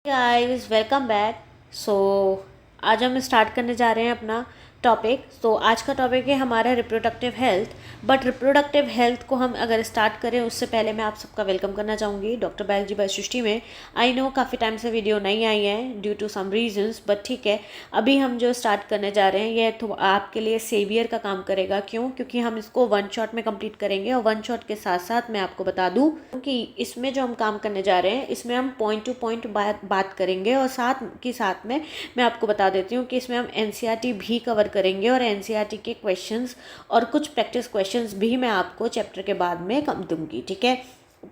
Guys welcome back. सो आज हम start करने जा रहे हैं अपना टॉपिक। तो आज का टॉपिक है हमारा reproductive health. But reproductive health को हम अगर स्टार्ट करें उससे पहले मैं आप सबका वेलकम करना चाहूँगी डॉक्टर बायोलॉजी बाय सृष्टि में। आई नो काफ़ी टाइम से वीडियो नहीं आई है due to some reasons, but ठीक है। अभी हम जो स्टार्ट करने जा रहे हैं ये तो आपके लिए सेवियर का काम करेगा। क्यों? क्योंकि हम इसको वन शॉट में कंप्लीट करेंगे। और वन शॉट के साथ साथ मैं आपको बता दूं कि इसमें जो हम काम करने जा रहे हैं इसमें हम पॉइंट टू पॉइंट बात करेंगे। और साथ में मैं आपको बता देती हूँ कि इसमें हम एनसीईआरटी भी कवर करेंगे और एनसीईआरटी के क्वेश्चंस और कुछ प्रैक्टिस क्वेश्चंस भी मैं आपको चैप्टर के बाद में कम दूंगी। ठीक है,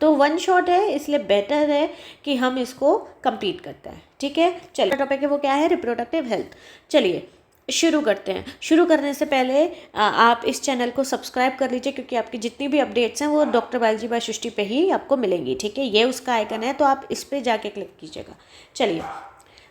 तो वन शॉट है इसलिए बेटर है कि हम इसको कंप्लीट करते हैं। ठीक है, चलिए टॉपिक है वो क्या है? Reproductive health. चलिए शुरू करते हैं। शुरू करने से पहले आप इस चैनल को सब्सक्राइब कर लीजिए क्योंकि आपकी जितनी भी अपडेट्स हैं वो डॉक्टर बायोलॉजी बाय सृष्टि पे ही आपको मिलेंगी। ठीक है, ये उसका आइकन है तो आप इस पर जाके क्लिक कीजिएगा। चलिए,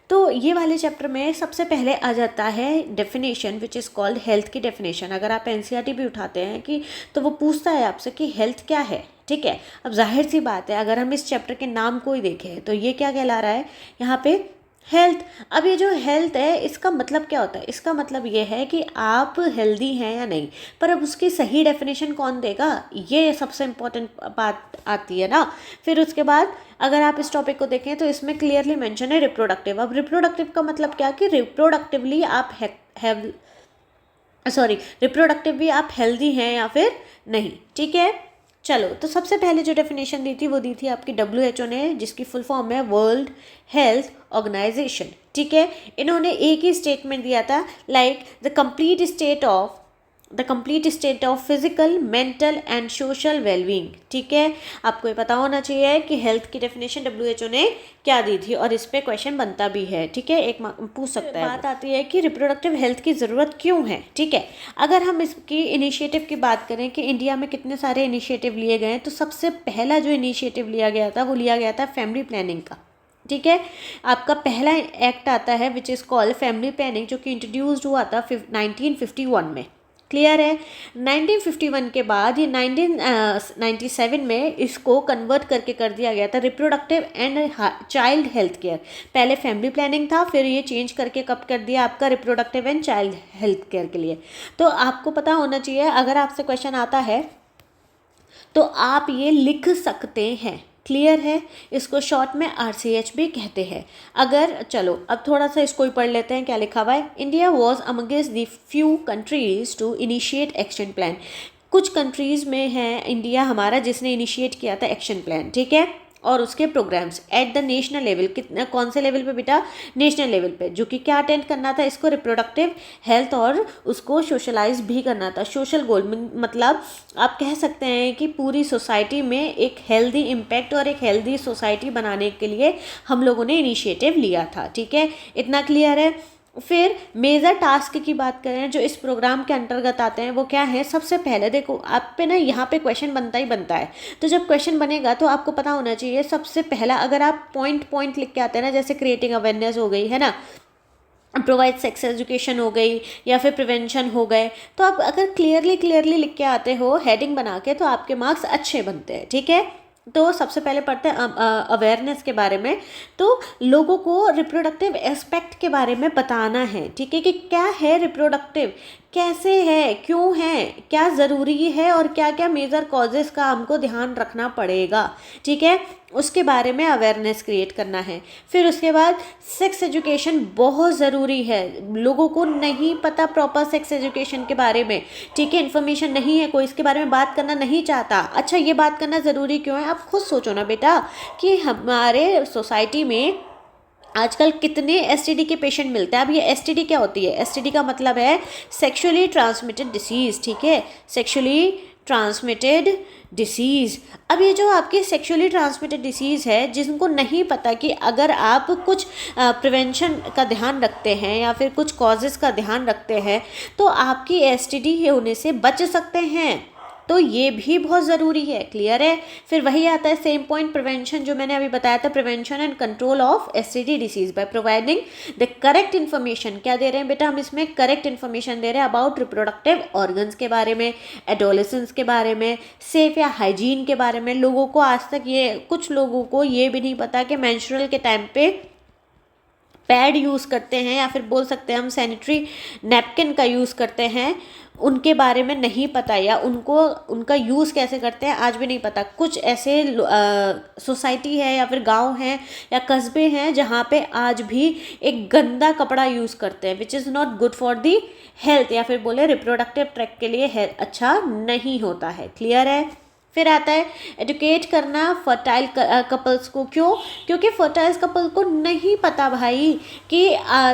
तो ये वाले चैप्टर में सबसे पहले आ जाता है definition which is called health की डेफिनेशन। अगर आप एनसीईआरटी भी उठाते हैं कि तो वो पूछता है आपसे कि हेल्थ क्या है। ठीक है, अब जाहिर सी बात है अगर हम इस चैप्टर के नाम को ही देखें तो ये क्या कहला रहा है यहाँ पे? हेल्थ। अब ये जो हेल्थ है इसका मतलब क्या होता है? इसका मतलब ये है कि आप हेल्दी हैं या नहीं। पर अब उसकी सही डेफिनेशन कौन देगा? ये सबसे इम्पोर्टेंट बात आती है ना। फिर उसके बाद अगर आप इस टॉपिक को देखें तो इसमें क्लियरली मेंशन है रिप्रोडक्टिव। अब रिप्रोडक्टिव का मतलब क्या कि रिप्रोडक्टिवली आप रिप्रोडक्टिवली आप हेल्दी हैं या फिर नहीं। ठीक है, चलो तो सबसे पहले जो डेफिनेशन दी थी वो दी थी आपकी WHO ने, जिसकी फुल फॉर्म है वर्ल्ड हेल्थ ऑर्गेनाइजेशन। ठीक है, इन्होंने एक ही स्टेटमेंट दिया था like the complete state of physical mental and social wellbeing. ठीक है, आपको ये पता होना चाहिए कि हेल्थ की डेफिनेशन WHO ने क्या दी थी और इस पे क्वेश्चन बनता भी है। ठीक है, एक पूछ सकता है। बात आती है कि रिप्रोडक्टिव हेल्थ की ज़रूरत क्यों है। ठीक है, अगर हम इसकी इनिशिएटिव की बात करें कि इंडिया में कितने सारे इनिशिएटिव लिए गए हैं तो सबसे पहला जो इनिशिएटिव लिया गया था वो लिया गया था फैमिली प्लानिंग का। ठीक है, आपका पहला एक्ट आता है which is called family planning, जो कि इंट्रोड्यूस्ड हुआ था 1951 में। क्लियर है? 1951 के बाद ये 1997 में इसको कन्वर्ट करके कर दिया गया था reproductive and child health care. पहले फैमिली प्लानिंग था, फिर ये चेंज करके कब कर दिया आपका reproductive and child health care के लिए। तो आपको पता होना चाहिए, अगर आपसे क्वेश्चन आता है तो आप ये लिख सकते हैं। क्लियर है? इसको शॉर्ट में RCH भी कहते हैं। अगर चलो अब थोड़ा सा इसको ही पढ़ लेते हैं क्या लिखा हुआ है। India was amongst the few countries to initiate action plan. कुछ कंट्रीज़ में है इंडिया हमारा जिसने इनिशिएट किया था एक्शन प्लान। ठीक है, और उसके programmes at the national level. कितना, कौन से लेवल पे बेटा? नेशनल लेवल पे, जो कि क्या अटेंड करना था इसको? रिप्रोडक्टिव हेल्थ, और उसको सोशलाइज भी करना था। सोशल गोल मतलब आप कह सकते हैं कि पूरी सोसाइटी में एक हेल्दी इम्पैक्ट और एक हेल्दी सोसाइटी बनाने के लिए हम लोगों ने इनिशिएटिव लिया था। ठीक है, इतना क्लियर है? फिर मेजर टास्क की बात करें जो इस प्रोग्राम के अंतर्गत आते हैं वो क्या है? सबसे पहले देखो आप पे ना यहाँ पे क्वेश्चन बनता ही बनता है। तो जब क्वेश्चन बनेगा तो आपको पता होना चाहिए सबसे पहला, अगर आप पॉइंट लिख के आते हैं ना, जैसे क्रिएटिंग अवेयरनेस हो गई है ना, प्रोवाइड सेक्स एजुकेशन हो गई या फिर प्रिवेंशन हो गए, तो आप अगर क्लियरली लिख के आते हो हेडिंग बना के तो आपके मार्क्स अच्छे बनते हैं। ठीक है, तो सबसे पहले पढ़ते हैं अवेयरनेस के बारे में। तो लोगों को रिप्रोडक्टिव एस्पेक्ट के बारे में बताना है। ठीक है, कि क्या है रिप्रोडक्टिव, कैसे है, क्यों है, क्या ज़रूरी है और क्या क्या मेजर कॉजेज़ का हमको ध्यान रखना पड़ेगा। ठीक है, उसके बारे में अवेयरनेस क्रिएट करना है। फिर उसके बाद सेक्स एजुकेशन बहुत ज़रूरी है। लोगों को नहीं पता प्रॉपर सेक्स एजुकेशन के बारे में। ठीक है, इन्फॉर्मेशन नहीं है, कोई इसके बारे में बात करना नहीं चाहता। अच्छा, ये बात करना ज़रूरी क्यों है? आप खुद सोचो ना बेटा कि हमारे सोसाइटी में आजकल कितने STD के पेशेंट मिलते हैं। अब ये STD क्या होती है? STD का मतलब है सेक्सुअली ट्रांसमिटेड डिसीज़। ठीक है, सेक्सुअली ट्रांसमिटेड डिसीज़। अब ये जो आपकी सेक्सुअली ट्रांसमिटेड डिसीज़ है, जिनको नहीं पता कि अगर आप कुछ प्रिवेंशन का ध्यान रखते हैं या फिर कुछ कॉजेज़ का ध्यान रखते हैं तो आपकी STD होने से बच सकते हैं। तो ये भी बहुत ज़रूरी है। क्लियर है? फिर वही आता है सेम पॉइंट, प्रिवेंशन, जो मैंने अभी बताया था, prevention and control of STD disease by providing the correct information. क्या दे रहे हैं बेटा हम इसमें? करेक्ट इन्फॉर्मेशन दे रहे हैं अबाउट रिप्रोडक्टिव ऑर्गन्स के बारे में, एडोलेसेंस के बारे में, सेफ या हाइजीन के बारे में। लोगों को आज तक ये, कुछ लोगों को ये भी नहीं पता कि मेंस्ट्रुअल के टाइम पे पैड यूज़ करते हैं या फिर बोल सकते हैं हम सैनिटरी नैपकिन का यूज़ करते हैं, उनके बारे में नहीं पता, या उनको उनका यूज़ कैसे करते हैं आज भी नहीं पता। कुछ ऐसे सोसाइटी है या फिर गांव हैं या कस्बे हैं जहाँ पे आज भी एक गंदा कपड़ा यूज़ करते हैं, which is not good for the health, या फिर बोले रिप्रोडक्टिव ट्रैक के लिए अच्छा नहीं होता है। क्लियर है। फिर आता है एडुकेट करना फर्टाइल कपल्स को। क्यों? क्योंकि फर्टाइल कपल को नहीं पता भाई कि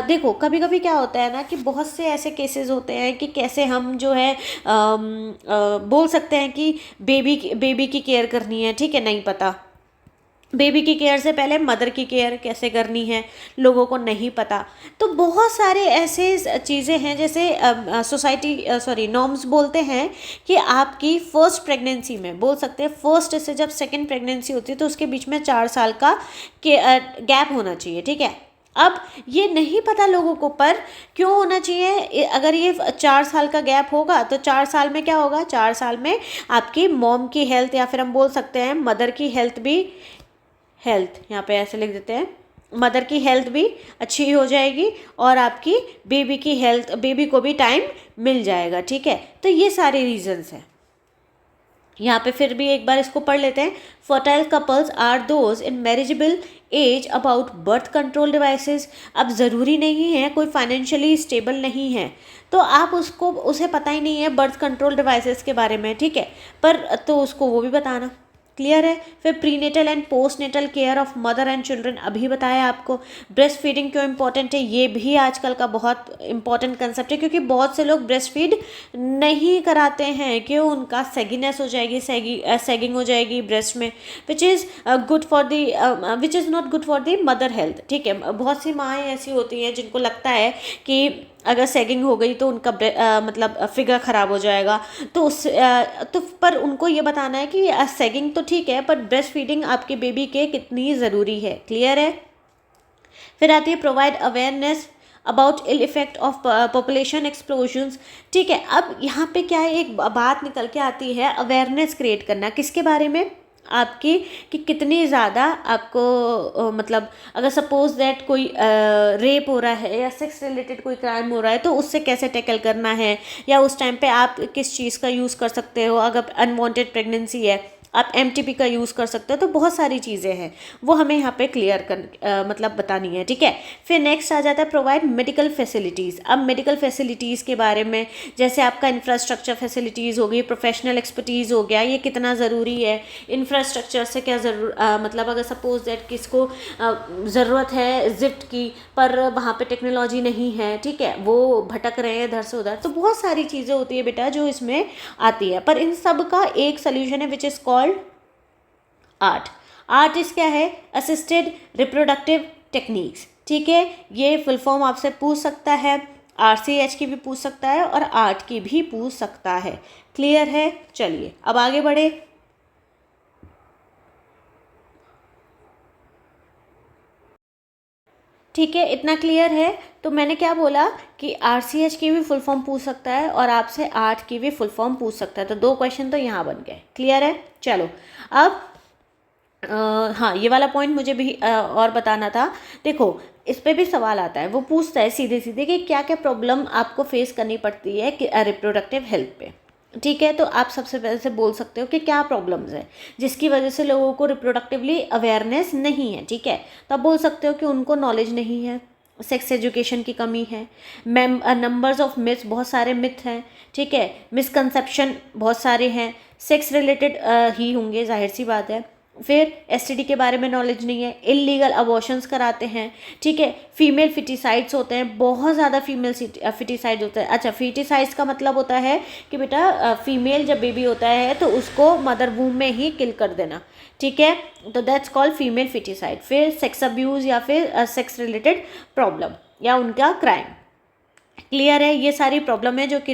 देखो कभी कभी क्या होता है ना कि बहुत से ऐसे केसेस होते हैं कि कैसे हम जो है बोल सकते हैं कि बेबी की केयर करनी है, ठीक है, नहीं पता। बेबी की केयर से पहले मदर की केयर कैसे करनी है लोगों को नहीं पता। तो बहुत सारे ऐसे चीज़ें हैं, जैसे सोसाइटी नॉर्म्स बोलते हैं कि आपकी फर्स्ट प्रेगनेंसी में, बोल सकते हैं फर्स्ट से जब सेकंड प्रेगनेंसी होती है तो उसके बीच में 4 साल का गैप होना चाहिए, ठीक है। अब ये नहीं पता लोगों को, पर क्यों होना चाहिए? अगर ये 4 साल का गैप होगा तो 4 साल में क्या होगा? 4 साल में आपकी मॉम की हेल्थ या फिर हम बोल सकते हैं मदर की हेल्थ यहाँ पे ऐसे लिख देते हैं, मदर की हेल्थ भी अच्छी हो जाएगी और आपकी बेबी को भी टाइम मिल जाएगा, ठीक है। तो ये सारे रीजंस हैं। यहाँ पे फिर भी एक बार इसको पढ़ लेते हैं। Fertile couples are those in marriageable age about birth control devices. अब ज़रूरी नहीं है, कोई फाइनेंशियली स्टेबल नहीं है तो आप उसे पता ही नहीं है बर्थ कंट्रोल डिवाइसेस के बारे में, ठीक है, पर तो उसको वो भी बताना। क्लियर है। फिर prenatal and postnatal care of mother and children, अभी बताया आपको। ब्रेस्ट फीडिंग क्यों इंपॉर्टेंट है, ये भी आजकल का बहुत इंपॉर्टेंट कंसेप्ट है, क्योंकि बहुत से लोग ब्रेस्ट फीड नहीं कराते हैं, क्यों? उनका सेगिनेस हो जाएगी, सेगिंग हो जाएगी ब्रेस्ट में, which is not good for the mother health, ठीक है। बहुत सी माएँ ऐसी होती हैं जिनको लगता है कि अगर सेगिंग हो गई तो उनका मतलब फिगर ख़राब हो जाएगा, तो तो पर उनको ये बताना है कि सेगिंग तो ठीक है पर ब्रेस्ट फीडिंग आपके बेबी के कितनी ज़रूरी है। क्लियर है। फिर आती है provide awareness about ill effect of population explosions, ठीक है। अब यहाँ पे क्या है, एक बात निकल के आती है, अवेयरनेस क्रिएट करना किसके बारे में? आपकी कि कितनी ज़्यादा आपको मतलब अगर सपोज दैट कोई रेप हो रहा है या सेक्स रिलेटेड कोई क्राइम हो रहा है तो उससे कैसे टैकल करना है, या उस टाइम पे आप किस चीज़ का यूज़ कर सकते हो। अगर अनवांटेड प्रेगनेंसी है आप एमटीपी का यूज़ कर सकते हो। तो बहुत सारी चीज़ें हैं वो हमें यहाँ पे क्लियर मतलब बतानी है, ठीक है। फिर नेक्स्ट आ जाता है प्रोवाइड मेडिकल फैसिलिटीज़। अब मेडिकल फैसिलिटीज़ के बारे में, जैसे आपका इंफ्रास्ट्रक्चर फैसिलिटीज़ हो गई, प्रोफेशनल एक्सपर्टीज़ हो गया, ये कितना ज़रूरी है। इंफ्रास्ट्रक्चर से क्या मतलब अगर सपोज दैट किसको ज़रूरत है जिफ्ट की पर वहाँ पे टेक्नोलॉजी नहीं है, ठीक है, वो भटक रहे हैं इधर से उधर, तो बहुत सारी चीज़ें होती है बेटा जो इसमें आती है। पर इन सब का एक सोल्यूशन है which is called art. Art इस क्या है? असिस्टेड रिप्रोडक्टिव टेक्निक्स, ठीक है। ये फुल फॉर्म आपसे पूछ सकता है, RCH की भी पूछ सकता है और आर्ट की भी पूछ सकता है। क्लियर है। चलिए अब आगे बढ़े। ठीक है, इतना क्लियर है। तो मैंने क्या बोला कि RCH की भी फुल फॉर्म पूछ सकता है और आपसे आर्ट की भी फुल फॉर्म पूछ सकता है। तो 2 क्वेश्चन तो यहाँ बन गए। क्लियर है। चलो अब हाँ, ये वाला पॉइंट मुझे भी और बताना था। देखो इस पे भी सवाल आता है, वो पूछता है सीधे सीधे कि क्या क्या प्रॉब्लम आपको फेस करनी पड़ती है कि रिप्रोडक्टिव हेल्थ पे, ठीक है। तो आप सबसे पहले से बोल सकते हो कि क्या प्रॉब्लम्स है जिसकी वजह से लोगों को रिप्रोडक्टिवली अवेयरनेस नहीं है, ठीक है। तो आप बोल सकते हो कि उनको नॉलेज नहीं है, सेक्स एजुकेशन की कमी है, नंबर्स ऑफ मिथ्स, बहुत सारे मिथ हैं, ठीक है, मिसकंसेप्शन बहुत सारे हैं, सेक्स रिलेटेड ही होंगे, जाहिर सी बात है। फिर STD के बारे में नॉलेज नहीं है, इलीगल अबॉर्शंस कराते हैं, ठीक है, फीमेल फिटिसाइड्स होते हैं, बहुत ज़्यादा फीमेल फिटिसाइड होते हैं। अच्छा, फिटिसाइड्स का मतलब होता है कि बेटा फीमेल जब बेबी होता है तो उसको मदर वूम में ही किल कर देना, ठीक है, तो दैट्स कॉल्ड फीमेल फिटिसाइड। फिर सेक्स अब्यूज़ या फिर सेक्स रिलेटेड प्रॉब्लम या उनका क्राइम। क्लियर है। ये सारी प्रॉब्लम है जो कि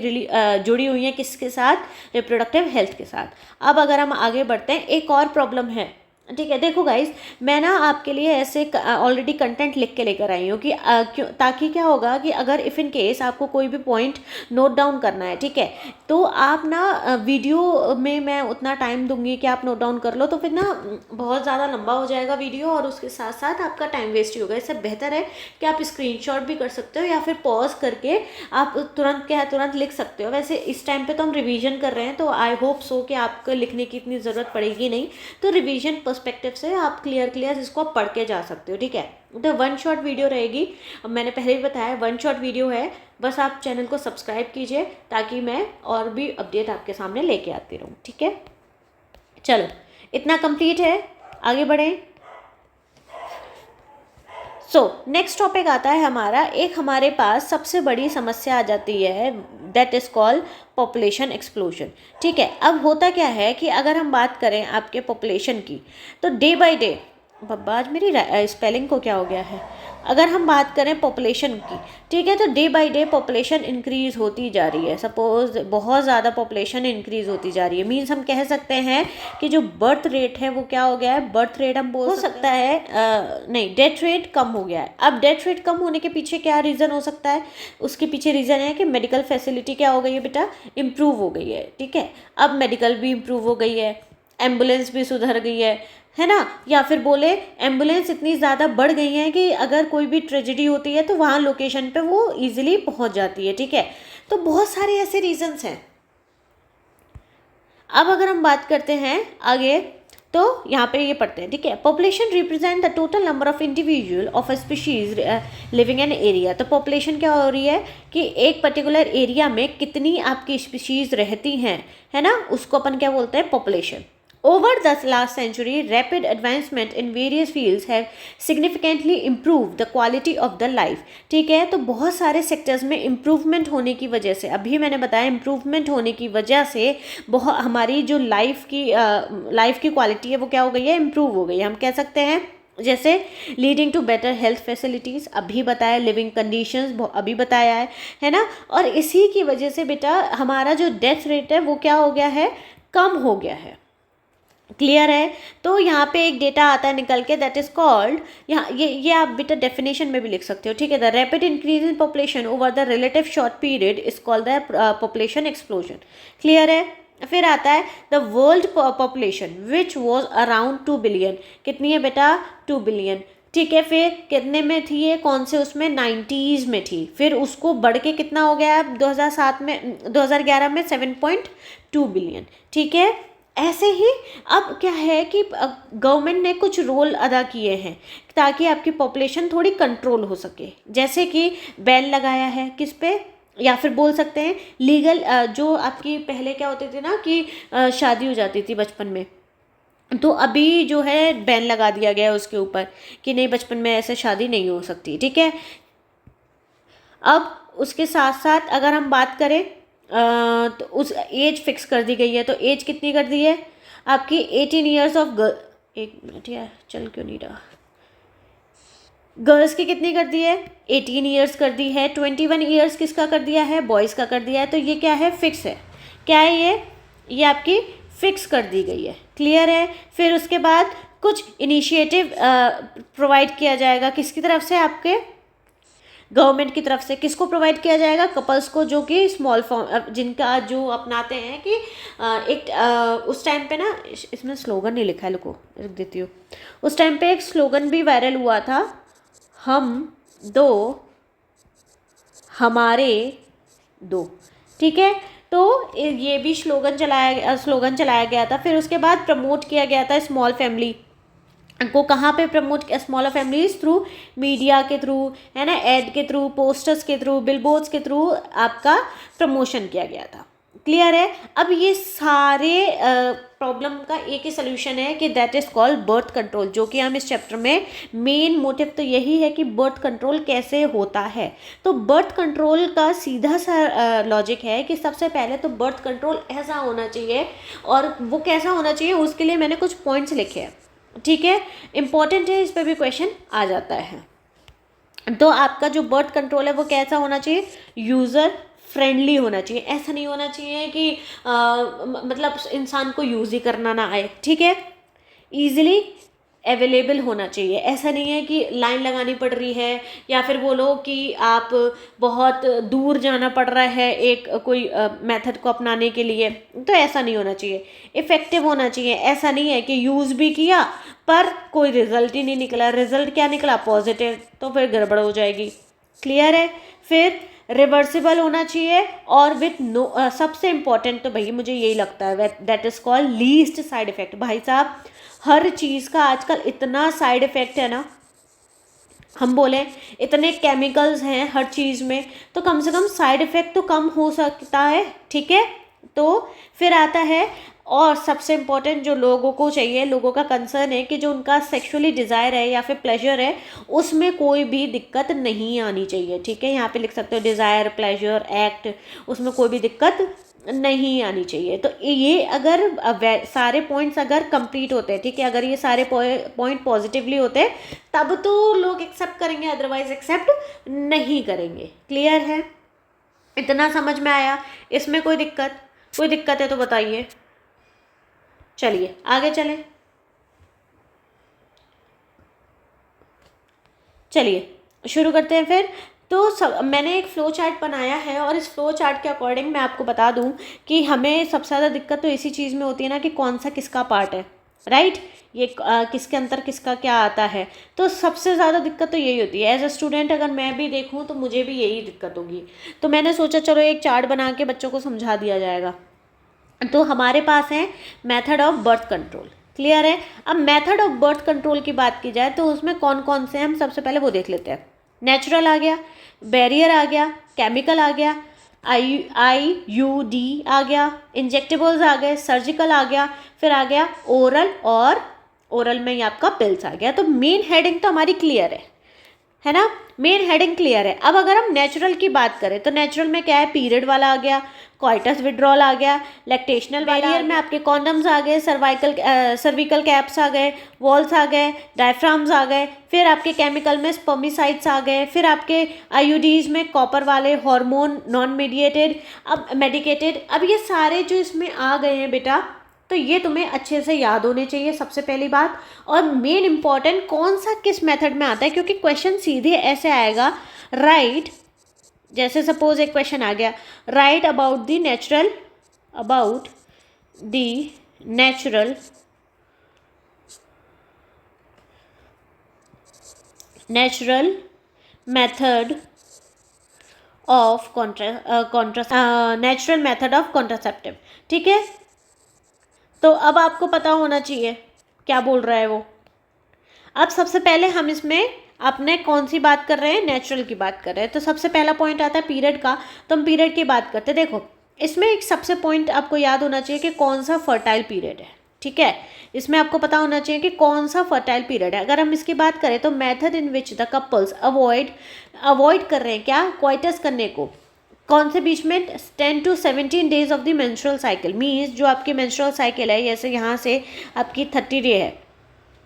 जुड़ी हुई है किसके साथ? रिप्रोडक्टिव हेल्थ के साथ। अब अगर हम आगे बढ़ते हैं, एक और प्रॉब्लम है ठीक है। देखो गाइस, मैं ना आपके लिए ऐसे ऑलरेडी कंटेंट लिख के लेकर आई हूँ कि क्यों, ताकि क्या होगा कि अगर इफ़ इन केस आपको कोई भी पॉइंट नोट डाउन करना है, ठीक है, तो आप ना वीडियो में मैं उतना टाइम दूंगी कि आप नोट डाउन कर लो, तो फिर ना बहुत ज़्यादा लंबा हो जाएगा वीडियो और उसके साथ साथ आपका टाइम वेस्ट ही होगा। इससे बेहतर है कि आप स्क्रीनशॉट भी कर सकते हो या फिर पॉज करके आप तुरंत क्या है तुरंत लिख सकते हो। वैसे इस टाइम पे तो हम रिवीजन कर रहे हैं, तो आई होप सो कि आपको लिखने की इतनी ज़रूरत पड़ेगी नहीं, तो रिवीजन पर्सपेक्टिव से आप क्लियर इसको आप पढ़ के जा सकते हो, ठीक है। तो वन शॉट वीडियो रहेगी, अब मैंने पहले भी बताया वन शॉट वीडियो है, बस आप चैनल को सब्सक्राइब कीजिए ताकि मैं और भी अपडेट आपके सामने लेके आती रहूँ, ठीक है। चलो, इतना कंप्लीट है, आगे बढ़ें। सो नेक्स्ट टॉपिक आता है हमारा, एक हमारे पास सबसे बड़ी समस्या आ जाती है, that is called population explosion, ठीक है। अब होता क्या है कि अगर हम बात करें आपके पॉपुलेशन की, तो डे बाय डे, बब्बा आज मेरी स्पेलिंग को क्या हो गया है, अगर हम बात करें पॉपुलेशन की, ठीक है, तो day by day population increase होती जा रही है। सपोज बहुत ज़्यादा पॉपुलेशन इंक्रीज़ होती जा रही है, मीन्स हम कह सकते हैं कि जो बर्थ रेट है वो क्या हो गया है, बर्थ रेट हम बोल सकता है नहीं, डेथ रेट कम हो गया है। अब डेथ रेट कम होने के पीछे क्या रीज़न हो सकता है, उसके पीछे रीज़न है कि मेडिकल फैसिलिटी क्या हो गई है बेटा, इम्प्रूव हो गई है, ठीक है। अब मेडिकल भी इम्प्रूव हो गई है, एम्बुलेंस भी सुधर गई है ना, या फिर बोले एम्बुलेंस इतनी ज़्यादा बढ़ गई हैं कि अगर कोई भी ट्रेजेडी होती है तो वहाँ लोकेशन पे वो इजीली पहुँच जाती है, ठीक है। तो बहुत सारे ऐसे रीजंस हैं। अब अगर हम बात करते हैं आगे, तो यहाँ पे ये पढ़ते हैं, ठीक है। Population represent the total number of individual of a species living in area. तो पॉपुलेशन क्या हो रही है कि एक पर्टिकुलर एरिया में कितनी आपकी स्पीशीज रहती हैं, है ना, उसको अपन क्या बोलते हैं, population. Over the last century, rapid advancement in various fields have significantly improved the quality of the life, ठीक है। तो बहुत सारे सेक्टर्स में इम्प्रूवमेंट होने की वजह से, अभी मैंने बताया इम्प्रूवमेंट होने की वजह से बहुत हमारी जो लाइफ की क्वालिटी है वो क्या हो गई है, इम्प्रूव हो गई है, हम कह सकते हैं। जैसे leading to better health facilities अभी बताया, लिविंग कंडीशंस अभी बताया है ना, और इसी की वजह से बेटा हमारा जो डेथ रेट है वो क्या हो गया है, कम हो गया है। क्लियर है। तो यहाँ पे एक डेटा आता है निकल के, दैट इज कॉल्ड, यहाँ ये आप बेटा डेफिनेशन में भी लिख सकते हो, ठीक है। The rapid increase in population over the relative short period is called the population explosion. Clear है। फिर आता है the world population which was around 2 billion, कितनी है बेटा, 2 बिलियन, ठीक है। फिर कितने में थी ये, कौन से उसमें, 90s में थी, फिर उसको बढ़ के कितना हो गया 2011 में 7.2 बिलियन, ठीक है। ऐसे ही अब क्या है कि गवर्नमेंट ने कुछ रोल अदा किए हैं ताकि आपकी पॉपुलेशन थोड़ी कंट्रोल हो सके, जैसे कि बैन लगाया है किस पे, या फिर बोल सकते हैं लीगल, जो आपकी पहले क्या होती थी ना कि शादी हो जाती थी बचपन में, तो अभी जो है बैन लगा दिया गया है उसके ऊपर कि नहीं, बचपन में ऐसे शादी नहीं हो सकती, ठीक है। अब उसके साथ साथ अगर हम बात करें तो उस एज फिक्स कर दी गई है, तो एज कितनी कर दी है आपकी, 18 ईयर्स ऑफ गर्ल, एक मिनट यार चल क्यों नहीं रहा, गर्ल्स की कितनी कर दी है, 18 ईयर्स कर दी है। 21 ईयर्स किसका कर दिया है, बॉयज़ का कर दिया है। तो ये क्या है, फिक्स है, क्या है ये आपकी फिक्स कर दी गई है। क्लियर है। फिर उसके बाद कुछ इनिशिएटिव प्रोवाइड किया जाएगा किसकी तरफ से, आपके गवर्नमेंट की तरफ से। किसको प्रोवाइड किया जाएगा, कपल्स को, जो कि स्मॉल फॉर्म जिनका जो अपनाते हैं कि उस टाइम पे ना, इसमें स्लोगन नहीं लिखा है, लोगों रख देती हूँ, उस टाइम पे एक स्लोगन भी वायरल हुआ था, हम दो हमारे दो, ठीक है। तो ये भी स्लोगन चलाया गया था। फिर उसके बाद प्रमोट किया गया था स्मॉल फैमिली को, कहाँ पे प्रमोट किया, स्मॉलर फैमिलीज थ्रू मीडिया के थ्रू, है ना, एड के थ्रू, पोस्टर्स के थ्रू, बिलबोर्ड्स के थ्रू आपका प्रमोशन किया गया था। क्लियर है। अब ये सारे प्रॉब्लम का एक ही सोल्यूशन है कि that is called birth control, जो कि हम इस चैप्टर में मेन मोटिव तो यही है कि बर्थ कंट्रोल कैसे होता है। तो बर्थ कंट्रोल का सीधा सा लॉजिक है कि सबसे पहले तो बर्थ कंट्रोल ऐसा होना चाहिए, और वो कैसा होना चाहिए उसके लिए मैंने कुछ पॉइंट्स लिखे हैं, ठीक है, इंपॉर्टेंट है, इस पर भी क्वेश्चन आ जाता है। तो आपका जो बर्थ कंट्रोल है वो कैसा होना चाहिए, यूज़र फ्रेंडली होना चाहिए। ऐसा नहीं होना चाहिए कि मतलब इंसान को यूज़ ही करना ना आए, ठीक है। ईजिली अवेलेबल होना चाहिए। ऐसा नहीं है कि लाइन लगानी पड़ रही है या फिर बोलो कि आप बहुत दूर जाना पड़ रहा है एक कोई मेथड को अपनाने के लिए, तो ऐसा नहीं होना चाहिए। इफ़ेक्टिव होना चाहिए। ऐसा नहीं है कि यूज़ भी किया पर कोई रिजल्ट ही नहीं निकला, रिजल्ट क्या निकला पॉजिटिव, तो फिर गड़बड़ हो जाएगी। क्लियर है। फिर रिवर्सिबल होना चाहिए और विथ नो सबसे इम्पॉर्टेंट तो भैया मुझे यही लगता है that is called least side effect. भाई साहब हर चीज़ का आजकल इतना साइड इफ़ेक्ट है ना, हम बोले इतने केमिकल्स हैं हर चीज़ में, तो कम से कम साइड इफ़ेक्ट तो कम हो सकता है। ठीक है। तो फिर आता है और सबसे इम्पोर्टेंट जो लोगों को चाहिए, लोगों का कंसर्न है कि जो उनका सेक्सुअली डिज़ायर है या फिर प्लेजर है उसमें कोई भी दिक्कत नहीं आनी चाहिए। ठीक है। यहाँ पे लिख सकते हो डिज़ायर, प्लेजर, एक्ट, उसमें कोई भी दिक्कत नहीं आनी चाहिए। तो ये अगर सारे पॉइंट्स अगर कंप्लीट होते हैं, ठीक है, अगर ये सारे पॉइंट पॉजिटिवली होते हैं तब तो लोग एक्सेप्ट करेंगे, अदरवाइज एक्सेप्ट नहीं करेंगे। क्लियर है। इतना समझ में आया। इसमें कोई दिक्कत है तो बताइए। चलिए आगे चलें। चलिए शुरू करते हैं फिर। तो सब मैंने एक फ़्लो चार्ट बनाया है और इस फ़्लो चार्ट के अकॉर्डिंग मैं आपको बता दूं कि हमें सबसे ज़्यादा दिक्कत तो इसी चीज़ में होती है ना कि कौन सा किसका पार्ट है, राइट। ये किसके अंदर किसका क्या आता है, तो सबसे ज़्यादा दिक्कत तो यही होती है। एज अ स्टूडेंट अगर मैं भी देखूँ तो मुझे भी यही दिक्कत होगी। तो मैंने सोचा चलो एक चार्ट बना के बच्चों को समझा दिया जाएगा। तो हमारे पास है method of birth control. Clear है। अब मेथड ऑफ बर्थ कंट्रोल की बात की जाए तो उसमें कौन कौन से हैं हम सबसे पहले वो देख लेते हैं। नेचुरल आ गया, बैरियर आ गया, केमिकल आ गया, IUD आ गया, इंजेक्टेबल्स आ गए, सर्जिकल आ गया, फिर आ गया ओरल, और ओरल में ही आपका पिल्स आ गया। तो मेन हेडिंग तो हमारी क्लियर है ना। मेन हेडिंग क्लियर है। अब अगर हम नेचुरल की बात करें तो नेचुरल में क्या है, पीरियड वाला आ गया, कॉइटस विड्रॉल आ गया, लैक्टेशनल बैरियर में आपके कॉन्डम्स आ गए, सर्विकल कैप्स आ गए, वॉल्स आ गए, डायफ्राम्स आ गए, फिर आपके केमिकल में स्पर्मिसाइड्स आ गए, फिर आपके IUDs में कॉपर वाले, हार्मोन नॉन मेडिकेटेड। अब ये सारे जो इसमें आ गए हैं बेटा, तो ये तुम्हें अच्छे से याद होने चाहिए सबसे पहली बात। और मेन इंपॉर्टेंट कौन सा किस मेथड में आता है, क्योंकि क्वेश्चन सीधे ऐसे आएगा, राइट। जैसे सपोज एक क्वेश्चन आ गया, right about the natural method of natural method of contraceptive. ठीक है। तो अब आपको पता होना चाहिए क्या बोल रहा है वो। अब सबसे पहले हम इसमें अपने कौन सी बात कर रहे हैं, नेचुरल की बात कर रहे हैं। तो सबसे पहला पॉइंट आता है पीरियड का, तो हम पीरियड की बात करते हैं। देखो इसमें एक सबसे पॉइंट आपको याद होना चाहिए कि कौन सा फर्टाइल पीरियड है। ठीक है। इसमें आपको पता होना चाहिए कि कौन सा फर्टाइल पीरियड है। अगर हम इसकी बात करें तो method in which the couples avoid कर रहे हैं क्या, क्वाइटस करने को, कौन से बीच में 10 to 17 days of the menstrual cycle. Means जो आपकी मेंस्ट्रुअल साइकिल है, जैसे यहाँ से आपकी 30 डे है,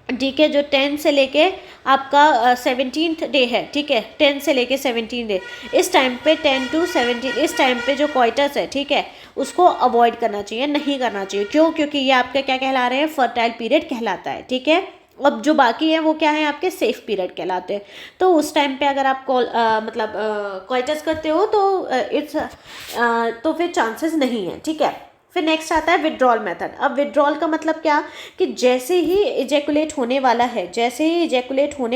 ठीक है, जो 10 से लेके आपका 17th डे है, ठीक है, 10 से लेके 17 डे, इस टाइम पे 10 to 17, इस टाइम पे जो क्वाइटस है, ठीक है, उसको अवॉइड करना चाहिए, नहीं करना चाहिए। क्यों? क्योंकि ये आपके क्या कहला रहे हैं, फर्टाइल पीरियड कहलाता है। ठीक है। अब जो बाकी है वो क्या है, आपके सेफ पीरियड कहलाते हैं। तो उस टाइम पे अगर आप क्वाइटस करते हो तो फिर चांसेस नहीं है। ठीक है। फिर नेक्स्ट आता है विड्रॉल मेथड। अब विड्रॉल का मतलब क्या, कि जैसे ही इजैकुलेट होने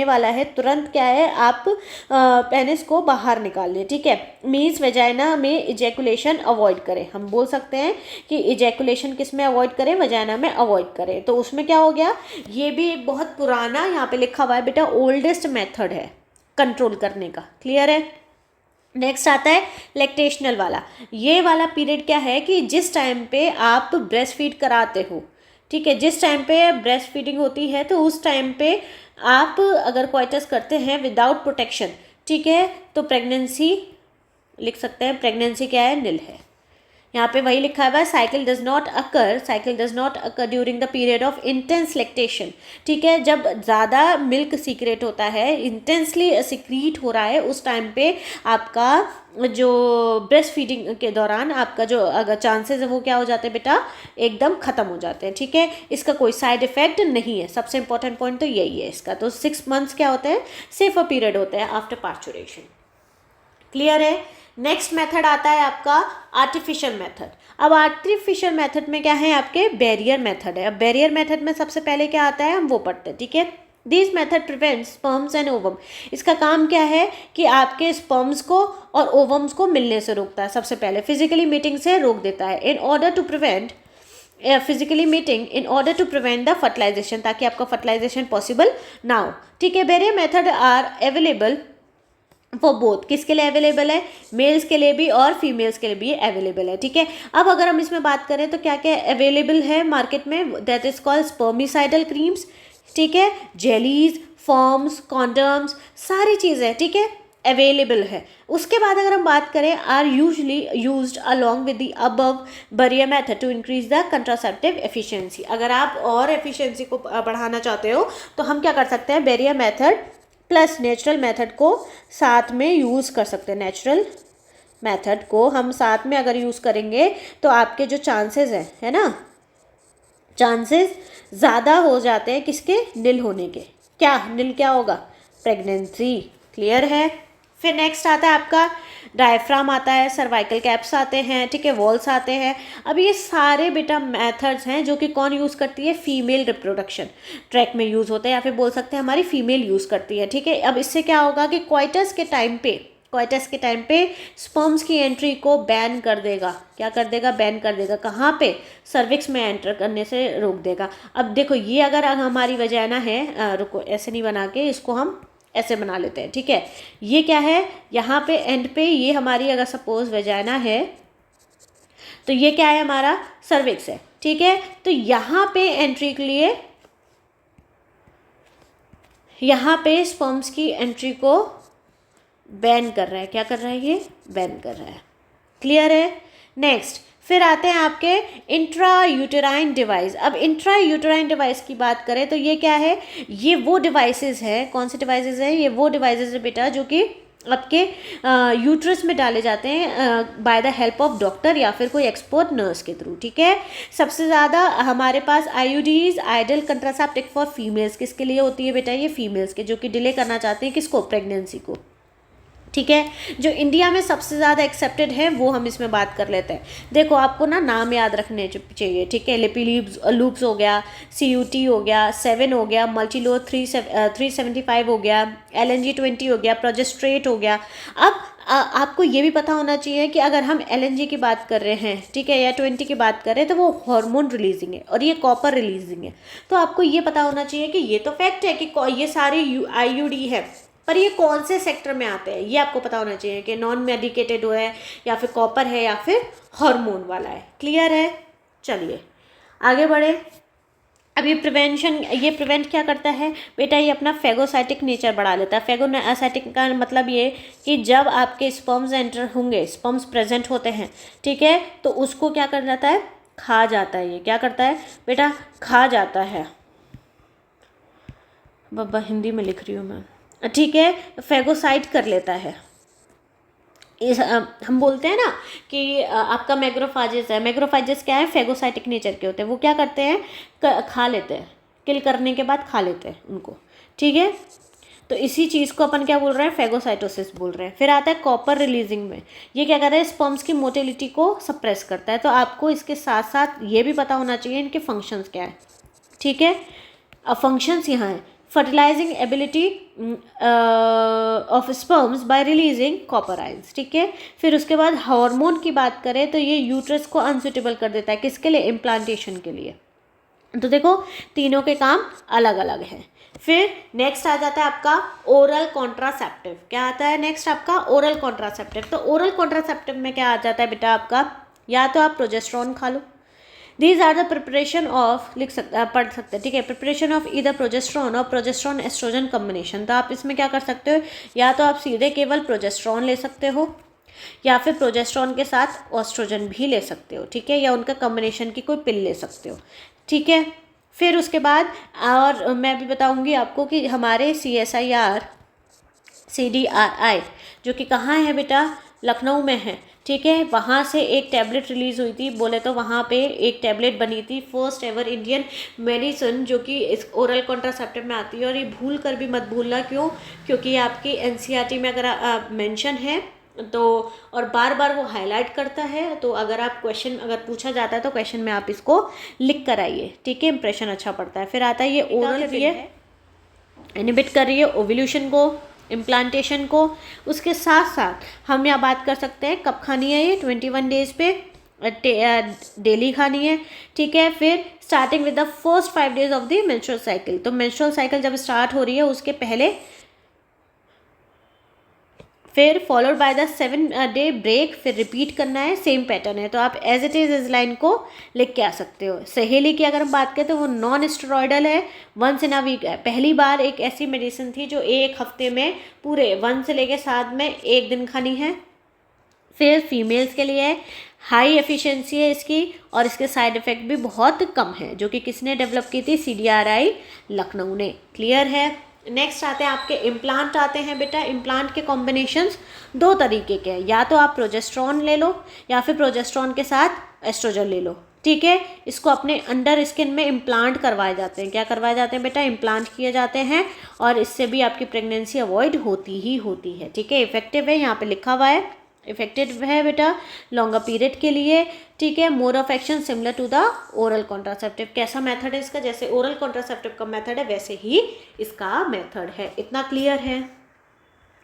वाला है तुरंत क्या है, आप पेनिस को बाहर निकाल लें। ठीक है। मीन्स वेजाइना में इजैकुलेशन अवॉइड करें। हम बोल सकते हैं कि इजैकुलेशन किस में अवॉइड करें, वेजाइना में अवॉइड करें। तो उसमें क्या हो गया, ये भी एक बहुत पुराना यहाँ पे लिखा हुआ है बेटा, ओल्डेस्ट मेथड है कंट्रोल करने का। क्लियर है। नेक्स्ट आता है लैक्टेशनल वाला। ये वाला पीरियड क्या है कि जिस टाइम पे आप ब्रेस्ट फीड कराते हो, ठीक है, जिस टाइम पे ब्रेस्ट फीडिंग होती है तो उस टाइम पे आप अगर क्वाइटस करते हैं विदाउट प्रोटेक्शन, ठीक है, तो प्रेगनेंसी लिख सकते हैं, प्रेगनेंसी क्या है, निल है। यहाँ पे वही लिखा हुआ है, cycle does not occur during the period of intense lactation. ठीक है, जब ज़्यादा मिल्क सीक्रेट होता है, इंटेंसली सीक्रीट हो रहा है, उस टाइम पे आपका जो ब्रेस्ट फीडिंग के दौरान आपका जो अगर चांसेस है वो क्या हो जाते हैं बेटा, एकदम ख़त्म हो जाते हैं। ठीक है, इसका कोई साइड इफेक्ट नहीं है, सबसे इंपॉर्टेंट पॉइंट तो यही है इसका। तो 6 मंथ्स क्या होते हैं, सेफर पीरियड होते हैं आफ्टर पार्चुरेशन। क्लियर है। नेक्स्ट मेथड आता है आपका आर्टिफिशियल मेथड। अब आर्टिफिशियल मेथड में क्या है, आपके बैरियर मेथड है। अब बैरियर मेथड में सबसे पहले क्या आता है, हम वो पढ़ते हैं। ठीक है, this method prevents sperms and ovum. इसका काम क्या है कि आपके स्पर्म्स को और ओवम्स को मिलने से रोकता है। सबसे पहले फिजिकली मीटिंग से रोक देता है, in order to prevent physically meeting in order to prevent the fertilisation, ताकि आपका फर्टिलाइजेशन पॉसिबल ना हो। ठीक है, barrier method are available for both. किसके लिए अवेलेबल है, मेल्स के लिए भी और फीमेल्स के लिए भी अवेलेबल है। ठीक है, अब अगर हम इसमें बात करें तो क्या क्या अवेलेबल है मार्केट में, that is called spermicidal creams. ठीक है, जेलीज, फॉर्म्स, कॉन्डम्स, सारी चीज़ें ठीक है अवेलेबल है। उसके बाद अगर हम बात करें, are usually used along with the above barrier method to increase the contraceptive efficiency. अगर आप और एफिशिएंसी को बढ़ाना चाहते हो तो हम क्या कर सकते हैं, barrier method plus natural method को साथ में यूज़ कर सकते हैं। नेचुरल मेथड को हम साथ में अगर यूज़ करेंगे तो आपके जो चांसेस हैं, है ना, चांसेस ज़्यादा हो जाते हैं किसके, निल होने के। क्या निल क्या होगा, प्रेगनेंसी। क्लियर है। फिर नेक्स्ट आता है आपका डायफ्राम आता है, सर्वाइकल कैप्स आते हैं, ठीक है, वॉल्स आते हैं। अब ये सारे बेटा मेथड्स हैं जो कि कौन यूज़ करती है, फीमेल रिप्रोडक्शन ट्रैक में यूज़ होते हैं, या फिर बोल सकते हैं हमारी फीमेल यूज़ करती है। ठीक है, अब इससे क्या होगा कि क्वाइटस के टाइम पे स्पर्म्स की एंट्री को बैन कर देगा। क्या कर देगा, बैन कर देगा। कहाँ पे, सर्विक्स में एंटर करने से रोक देगा। अब देखो ये अगर हमारी वजाना है, रुको ऐसे नहीं बना के, इसको हम ऐसे बना लेते हैं। ठीक है, ये क्या है, यहाँ पे एंड पे ये हमारी अगर सपोज वजाना है तो ये क्या है, हमारा सर्विक्स है। ठीक है, तो यहाँ पे एंट्री के लिए, यहाँ पे स्पर्म्स की एंट्री को बैन कर रहा है। क्या कर रहा है, ये बैन कर रहा है। क्लियर है। नेक्स्ट फिर आते हैं आपके इंट्रा यूटेराइन डिवाइस। अब इंट्रा यूटेराइन डिवाइस की बात करें तो ये क्या है, ये वो डिवाइसेस हैं, कौन से डिवाइसेस हैं, ये वो डिवाइसेस है बेटा जो कि आपके यूट्रस में डाले जाते हैं by the help of doctor या फिर कोई एक्सपर्ट नर्स के थ्रू। ठीक है, सबसे ज़्यादा हमारे पास IUDs, ideal contraceptive for females, किसके लिए होती है बेटा, ये फीमेल्स के, जो कि डिले करना चाहते हैं किसको, प्रेगनेंसी को। ठीक है, जो इंडिया में सबसे ज़्यादा एक्सेप्टेड है वो हम इसमें बात कर लेते हैं। देखो आपको ना नाम याद रखने चाहिए। ठीक है, लिपी लूप्स हो गया, CUT हो गया, 7 हो गया, मल्टीलो 375 हो गया, LNG 20 हो गया, प्रोजेस्ट्रेट हो गया। अब आपको ये भी पता होना चाहिए कि अगर हम LNG की बात कर रहे हैं, ठीक है, या 20 की बात कर रहे हैं, तो वो हार्मोन रिलीजिंग है और ये कॉपर रिलीजिंग है। तो आपको ये पता होना चाहिए कि ये तो फैक्ट है कि ये सारे IUD है, पर ये कौन से सेक्टर में आते हैं, ये आपको पता होना चाहिए कि नॉन मेडिकेटेड हो है या फिर कॉपर है या फिर हार्मोन वाला है। क्लियर है। चलिए आगे बढ़े। अब ये प्रिवेंट क्या करता है बेटा, ये अपना फेगोसाइटिक नेचर बढ़ा लेता है। फेगोसाइटिक का मतलब ये कि जब आपके स्पर्म्स एंटर होंगे, स्पर्म्स प्रेजेंट होते हैं, ठीक है, तो उसको क्या कर जाता है, खा जाता है। ये क्या करता है बेटा, खा जाता है। बब्बा हिंदी में लिख रही हूँ मैं, ठीक है, फेगोसाइट कर लेता है। इस हम बोलते हैं ना कि आपका मैक्रोफेजेस है। मैक्रोफेजेस क्या है, फेगोसाइटिक नेचर के होते हैं। वो क्या करते हैं, खा लेते हैं, किल करने के बाद खा लेते हैं उनको। ठीक है, तो इसी चीज़ को अपन क्या बोल रहे हैं, फेगोसाइटोसिस बोल रहे हैं। फिर आता है कॉपर रिलीजिंग में। ये क्या करता है, स्पर्म्स की मोटिलिटी को सप्रेस करता है। तो आपको इसके साथ साथ ये भी पता होना चाहिए इनके फंक्शंस क्या है। ठीक है, अब फंक्शंस यहाँ है, fertilising ability of sperms bye releasing copper ions. ठीक है, फिर उसके बाद हार्मोन की बात करें तो ये यूट्रस को अनसुटेबल कर देता है, किसके लिए, इम्प्लांटेशन के लिए। तो देखो तीनों के काम अलग अलग हैं। फिर नेक्स्ट आ जाता है आपका ओरल कॉन्ट्रासेप्टिव। क्या आता है नेक्स्ट आपका, ओरल कॉन्ट्रासेप्टिव। तो ओरल कॉन्ट्रासेप्टिव में क्या आ जाता है बेटा आपका, या तो आप प्रोजेस्टेरोन खा लो, these are the preparation of, पढ़ सकते हैं। ठीक है, प्रिपरेशन ऑफ ईदर प्रोजेस्ट्रॉन और प्रोजेस्ट्रॉन एस्ट्रोजन कॉम्बिनेशन। तो आप इसमें क्या कर सकते हो, या तो आप सीधे केवल प्रोजेस्ट्रॉन ले सकते हो, या फिर प्रोजेस्टेरॉन के साथ ऑस्ट्रोजन भी ले सकते हो, ठीक है, या उनका कॉम्बिनेशन की कोई पिल ले सकते हो, ठीक है। फिर उसके बाद और मैं भी बताऊंगी आपको कि हमारे CSIR CDRI जो कि कहाँ है बेटा, लखनऊ में है, ठीक है। वहाँ से एक टैबलेट रिलीज़ हुई थी, बोले तो वहाँ पे एक टैबलेट बनी थी, फर्स्ट एवर इंडियन मेडिसिन, जो कि इस ओरल कॉन्ट्रासेप्टिव में आती है। और ये भूल कर भी मत भूलना, क्यों, क्योंकि ये आपकी NCERT में अगर मेंशन है तो, और बार बार वो हाईलाइट करता है, तो अगर आप क्वेश्चन अगर पूछा जाता है तो क्वेश्चन में आप इसको लिख कर आइए, ठीक है, इंप्रेशन अच्छा पड़ता है। फिर आता है ये ओरल भी है, इनहिबिट कर रही है ओव्यूलेशन को, इम्प्लांटेशन को। उसके साथ साथ हम यहाँ बात कर सकते हैं कब खानी है, ये 21 डेज पे डेली खानी है, ठीक है। फिर starting with the first 5 days of the menstrual cycle, तो मेंस्ट्रुअल साइकिल जब स्टार्ट हो रही है उसके पहले, फिर followed by the 7 day break, फिर रिपीट करना है, सेम पैटर्न है। तो आप एज इट इज़ इस लाइन को लिख के आ सकते हो। सहेली की अगर हम बात करें तो वो नॉन स्टेरॉयडल है, वंस इन अ वीक है। पहली बार एक ऐसी मेडिसिन थी जो एक हफ्ते में पूरे 1 से लेके 7 में 1 दिन खानी है। फिर फीमेल्स के लिए है, हाई एफिशिएंसी है इसकी, और इसके साइड इफ़ेक्ट भी बहुत कम है, जो कि किसने डेवलप की थी, CDRI लखनऊ ने। क्लियर है। नेक्स्ट आते हैं आपके इम्प्लांट आते हैं बेटा। इम्प्लांट के कॉम्बिनेशंस 2 तरीके के हैं, या तो आप प्रोजेस्टेरॉन ले लो या फिर प्रोजेस्टेरॉन के साथ एस्ट्रोजन ले लो, ठीक है। इसको अपने अंडर स्किन में इम्प्लांट करवाए जाते हैं। क्या करवाए जाते हैं बेटा, इम्प्लांट किए जाते हैं, और इससे भी आपकी प्रेगनेंसी अवॉइड होती ही होती है, ठीक है। इफेक्टिव है, यहाँ पे लिखा हुआ है, इफेक्टिव है बेटा लॉन्गर पीरियड के लिए, ठीक है। Mode of action similar to the oral contraceptive. कैसा मेथड है इसका, जैसे ओरल कॉन्ट्रासेप्टिव का मेथड है वैसे ही इसका मेथड है। इतना क्लियर है।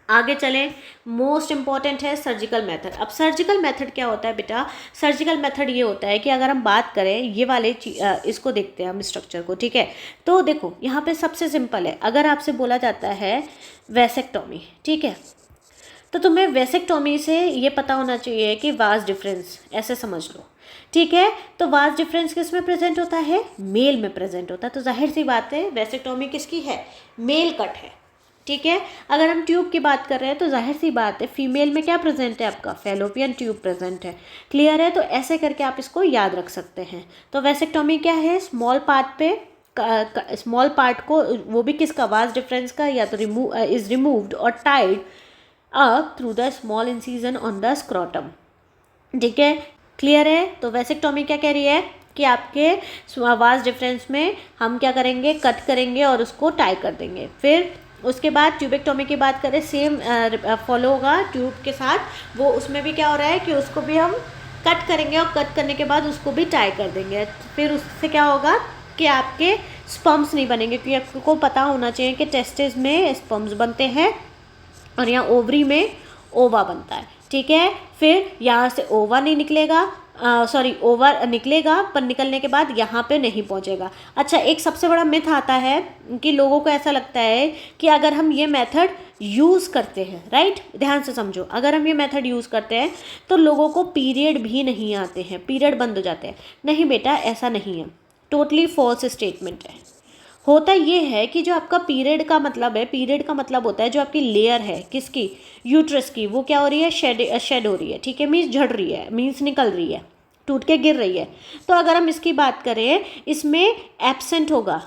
आगे चलें, मोस्ट इंपॉर्टेंट है सर्जिकल मेथड। अब सर्जिकल मेथड क्या होता है बेटा, सर्जिकल मेथड ये होता है कि अगर हम बात करें ये वाले इसको देखते हैं हम स्ट्रक्चर को, ठीक है। तो देखो यहाँ पे सबसे सिंपल है, अगर आपसे बोला जाता है वेसेक्टोमी, ठीक है, तो तुम्हें वेसेक्टोमी से ये पता होना चाहिए कि वास डिफरेंस, ऐसे समझ लो, ठीक है। तो वास डिफरेंस किस में प्रेजेंट होता है, मेल में प्रेजेंट होता है। तो जाहिर सी बात है वेसेक्टोमी किसकी है, मेल कट है, ठीक है। अगर हम ट्यूब की बात कर रहे हैं तो जाहिर सी बात है फीमेल में क्या प्रेजेंट है, आपका फैलोपियन ट्यूब प्रेजेंट है। क्लियर है। तो ऐसे करके आप इसको याद रख सकते हैं। तो वेसेक्टोमी क्या है, स्मॉल पार्ट पे स्मॉल पार्ट को, वो भी किसका, वास डिफरेंस का, या तो इज रिमूव्ड और tied up through the small incision on the scrotum, ठीक है। क्लियर है। तो वेसेक्टोमी क्या कह रही है कि आपके वास डिफरेंस में हम क्या करेंगे, कट करेंगे और उसको टाई कर देंगे। फिर उसके बाद ट्यूबेक्टोमी की बात करें, सेम फॉलो होगा ट्यूब के साथ। वो उसमें भी क्या हो रहा है कि उसको भी हम कट करेंगे, और कट करने के बाद उसको भी टाई कर देंगे। फिर उससे क्या होगा कि आपके स्पर्म्स नहीं बनेंगे, क्योंकि आपको पता होना चाहिए कि टेस्टिस में स्पर्म्स बनते हैं और यहाँ ओवरी में ओवा बनता है, ठीक है। फिर यहाँ से ओवा नहीं निकलेगा, ओवर निकलेगा, पर निकलने के बाद यहाँ पे नहीं पहुँचेगा। अच्छा, एक सबसे बड़ा मिथ आता है कि लोगों को ऐसा लगता है कि अगर हम ये मेथड यूज़ करते हैं, राइट, ध्यान से समझो, अगर हम ये मेथड यूज़ करते हैं तो लोगों को पीरियड भी नहीं आते हैं, पीरियड बंद हो जाते हैं। नहीं बेटा, ऐसा नहीं है, टोटली फॉल्स स्टेटमेंट है। होता ये है कि जो आपका पीरियड का मतलब है, पीरियड का मतलब होता है जो आपकी लेयर है किसकी, यूट्रस की, वो क्या हो रही है, शेड हो रही है, ठीक है, मीन्स झड़ रही है, मीन्स निकल रही है, टूट के गिर रही है। तो अगर हम इसकी बात करें, इसमें एब्सेंट होगा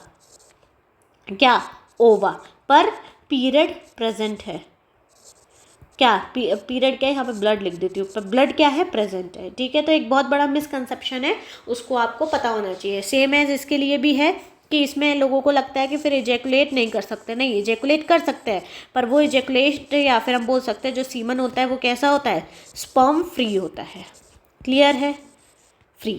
क्या, ओवा, पर पीरियड प्रेजेंट है। क्या पीरियड क्या है, यहाँ पे ब्लड लिख देती हूँ, पर ब्लड क्या है, प्रेजेंट है, ठीक है। तो एक बहुत बड़ा मिसकंसेप्शन है, उसको आपको पता होना चाहिए। सेम एज इसके लिए भी है कि इसमें लोगों को लगता है कि फिर इजैकुलेट नहीं कर सकते। नहीं, इजैकुलेट कर सकते हैं, पर वो इजैकुलेट, या फिर हम बोल सकते हैं जो सीमन होता है वो कैसा होता है, स्पर्म फ्री होता है। क्लियर है, फ्री।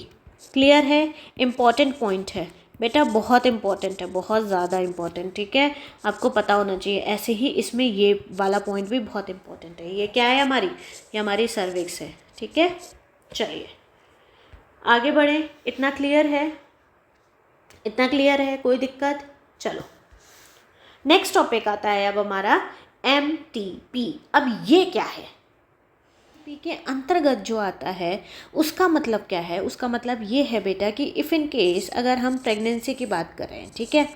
क्लियर है। इम्पॉर्टेंट पॉइंट है बेटा, बहुत इंपॉर्टेंट है, बहुत ज़्यादा इंपॉर्टेंट, ठीक है, आपको पता होना चाहिए। ऐसे ही इसमें ये वाला पॉइंट भी बहुत इंपॉर्टेंट है। ये क्या है हमारी, ये हमारी सर्विक्स है, ठीक है। चलिए आगे बढ़ें। इतना क्लियर है, इतना क्लियर है, कोई दिक्कत। चलो नेक्स्ट टॉपिक आता है अब हमारा MTP। अब ये क्या है, MTP के अंतर्गत जो आता है उसका मतलब क्या है, उसका मतलब ये है बेटा कि इफ़ इन केस अगर हम प्रेगनेंसी की बात कर रहे हैं, ठीक है,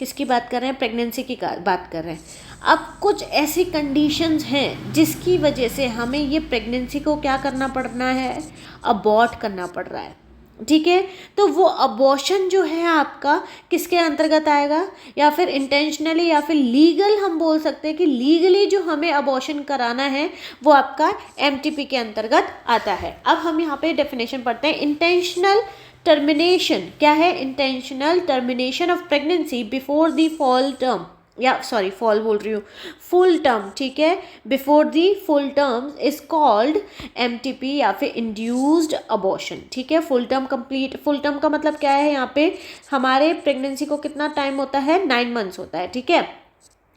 किसकी बात कर रहे हैं? प्रेगनेंसी की बात कर रहे हैं। अब कुछ ऐसी कंडीशंस हैं जिसकी वजह से हमें ये प्रेगनेंसी को क्या करना पड़ना है? अबॉर्ट करना पड़ रहा है, ठीक है। तो वो अबॉर्शन जो है आपका किसके अंतर्गत आएगा? या फिर इंटेंशनली या फिर लीगल, हम बोल सकते हैं कि लीगली जो हमें अबॉर्शन कराना है वो आपका एमटीपी के अंतर्गत आता है। अब हम यहाँ पे डेफिनेशन पढ़ते हैं। इंटेंशनल टर्मिनेशन क्या है? Intentional termination of pregnancy before the fall term, या सॉरी फॉल बोल रही हूँ, फुल टर्म, ठीक है, before the full term is called MTP या फिर इंड्यूस्ड अबॉर्शन, ठीक है। Full term complete, full term का मतलब क्या है? यहाँ पे हमारे प्रेगनेंसी को कितना टाइम होता है? 9 मंथ्स होता है, ठीक है।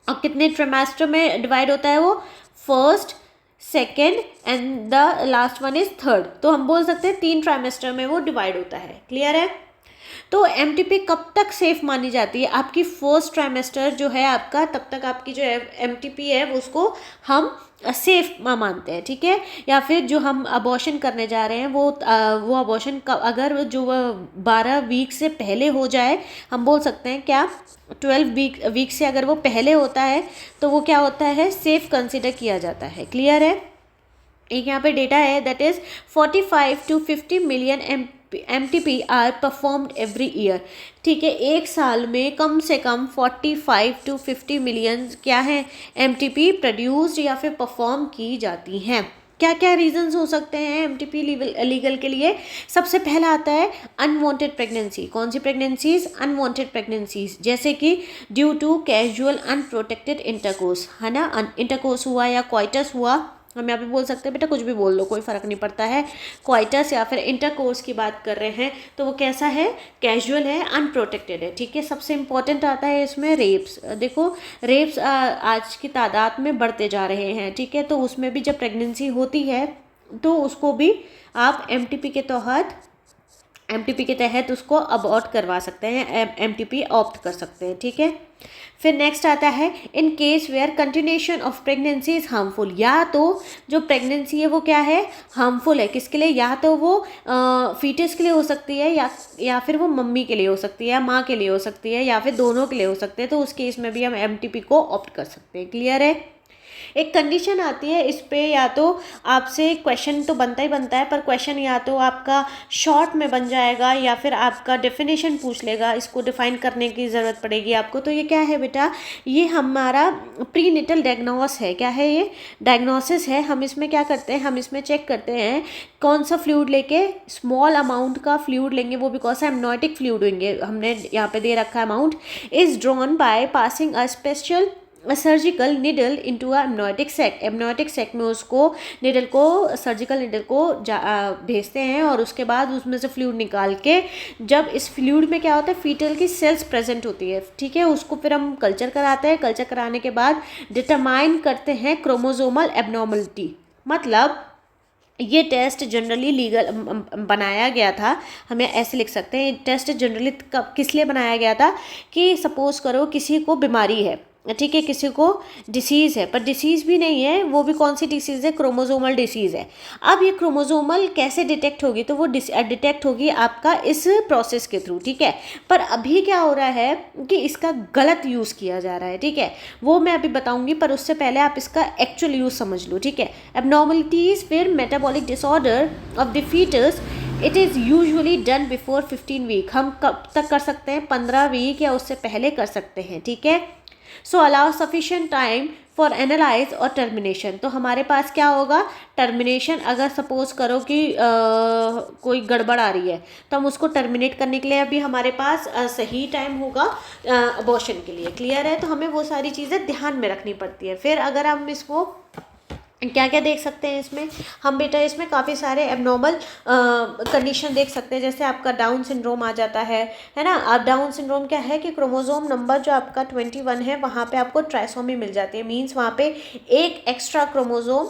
और कितने ट्रिमेस्टर में डिवाइड होता है वो? First, second and the last one is third. तो हम बोल सकते हैं 3 ट्राइमेस्टर में वो डिवाइड होता है। क्लियर है? तो एमटीपी कब तक सेफ मानी जाती है? आपकी फर्स्ट ट्राइमेस्टर जो है आपका, तब तक आपकी जो एमटीपी है वो उसको हम सेफ मानते हैं, ठीक है। या फिर जो हम अबॉर्शन करने जा रहे हैं वो अबॉर्शन अगर जो 12 वीक से पहले हो जाए, हम बोल सकते हैं क्या, 12 वीक से अगर वो पहले होता है तो वो क्या होता है? सेफ कंसिडर किया जाता है। क्लियर है? एक यहाँ पे डेटा है that is 45 to 50 million MTP are performed every year, ठीक है। एक साल में कम से कम 45 to 50 मिलियन क्या है? एमटीपी प्रोड्यूस्ड या फिर परफॉर्म की जाती हैं। क्या क्या रीजंस हो सकते हैं एमटीपी लीगल के लिए? सबसे पहला आता है अनवांटेड प्रेगनेंसी। कौन सी प्रेगनेंसीज? अनवांटेड प्रेगनेंसीज, जैसे कि due to casual unprotected intercourse, है ना। इंटरकोर्स हुआ या क्वाइटस हुआ, हम यहाँ पे बोल सकते हैं, बेटा कुछ भी बोल लो, कोई फ़र्क नहीं पड़ता है। क्वाइटस या फिर इंटरकोर्स की बात कर रहे हैं तो वो कैसा है? कैजुअल है, अनप्रोटेक्टेड है, ठीक है। सबसे इम्पॉर्टेंट आता है इसमें रेप्स। देखो रेप्स आज की तादाद में बढ़ते जा रहे हैं, ठीक है। तो उसमें भी जब प्रेगनेंसी होती है तो उसको भी आप एमटीपी के तहत उसको अबॉर्ट करवा सकते हैं, एमटीपी ऑप्ट कर सकते हैं, ठीक है। फिर नेक्स्ट आता है in case where continuation of pregnancy is harmful. या तो जो प्रेगनेंसी है वो क्या है? हार्मफुल है। किसके लिए? या तो वो फीटस के लिए हो सकती है या फिर वो मम्मी के लिए हो सकती है, या माँ के लिए हो सकती है, या फिर दोनों के लिए हो सकते हैं। तो उस केस में भी हम एमटीपी को ऑप्ट कर सकते हैं। क्लियर है? एक कंडीशन आती है इस पे, या तो आपसे क्वेश्चन तो बनता ही बनता है, पर क्वेश्चन या तो आपका शॉर्ट में बन जाएगा या फिर आपका डेफिनेशन पूछ लेगा, इसको डिफाइन करने की ज़रूरत पड़ेगी आपको। तो ये क्या है बेटा? ये हमारा प्रीनेटल डायग्नोस है। क्या है ये? डायग्नोसिस है। हम इसमें क्या करते हैं? हम इसमें चेक करते हैं कौन सा फ्लूइड लेके, स्मॉल अमाउंट का फ्लूइड लेंगे, वो भी कौन सा? एमनोटिक फ्लूइड होंगे। हमने यहाँ पे दे रखा है amount is drawn by passing a special surgical needle into a amniotic sac. Amniotic sac में उसको निडल को, सर्जिकल निडल को भेजते हैं और उसके बाद उसमें से फ्लूइड निकाल के, जब इस फ्लूइड में क्या होता है? फीटल की सेल्स प्रेजेंट होती है, ठीक है। उसको फिर हम कल्चर कराते हैं। कल्चर कराने के बाद डिटरमाइन करते हैं क्रोमोसोमल एबनॉर्मलिटी। मतलब ये टेस्ट जनरली लीगल बनाया गया था, हमें ऐसे लिख सकते हैं। टेस्ट जनरली किस लिए बनाया गया था? कि सपोज करो किसी को बीमारी है, ठीक है, किसी को डिसीज़ है, पर डिसीज़ भी नहीं है, वो भी कौन सी डिसीज़ है? क्रोमोसोमल डिसीज़ है। अब ये क्रोमोसोमल कैसे डिटेक्ट होगी? तो वो डिटेक्ट होगी आपका इस प्रोसेस के थ्रू, ठीक है। पर अभी क्या हो रहा है कि इसका गलत यूज़ किया जा रहा है, ठीक है। वो मैं अभी बताऊंगी, पर उससे पहले आप इसका एक्चुअल यूज़ समझ लो, ठीक है। एबनॉर्मलिटीज़ फिर metabolic disorder of the foetus, it is usually done before 15 week. हम कब तक कर सकते हैं? 15 वीक या उससे पहले कर सकते हैं, ठीक है। सो allow sufficient time for analyse और टर्मिनेशन। तो हमारे पास क्या होगा? टर्मिनेशन, अगर सपोज करो कि कोई गड़बड़ आ रही है तो हम उसको टर्मिनेट करने के लिए अभी हमारे पास सही टाइम होगा अबॉर्शन के लिए। क्लियर है? तो हमें वो सारी चीज़ें ध्यान में रखनी पड़ती है। फिर अगर हम इसको क्या क्या देख सकते हैं इसमें हम बेटा, इसमें काफ़ी सारे एबनॉर्मल कंडीशन देख सकते हैं। जैसे आपका डाउन सिंड्रोम आ जाता है ना। अब डाउन सिंड्रोम क्या है कि क्रोमोसोम नंबर जो आपका 21 है वहाँ पे आपको ट्राइसोमी मिल जाती है। मीन्स वहाँ पे एक एक्स्ट्रा क्रोमोसोम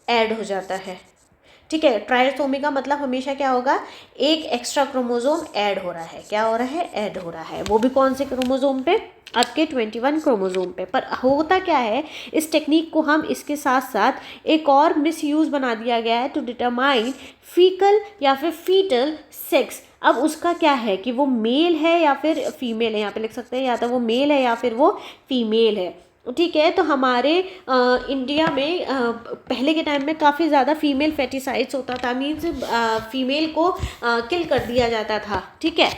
ऐड हो जाता है, ठीक है। ट्राइसोमी का मतलब हमेशा क्या होगा, एक एक्स्ट्रा क्रोमोसोम ऐड हो रहा है। क्या हो रहा है, ऐड हो रहा है। वो भी कौन से क्रोमोसोम पे, आपके 21 क्रोमोसोम पे। पर होता क्या है, इस टेक्निक को हम इसके साथ साथ एक और मिसयूज बना दिया गया है टू डिटरमाइन फीकल या फिर फीटल सेक्स। अब उसका क्या है कि वो मेल है या फिर फीमेल है, यहाँ पे लिख सकते हैं या तो वो मेल है या फिर वो फीमेल है। ठीक है। तो हमारे इंडिया में पहले के टाइम में काफ़ी ज़्यादा फीमेल फेटिसाइड्स होता था, मीन्स फीमेल को किल कर दिया जाता था। ठीक है।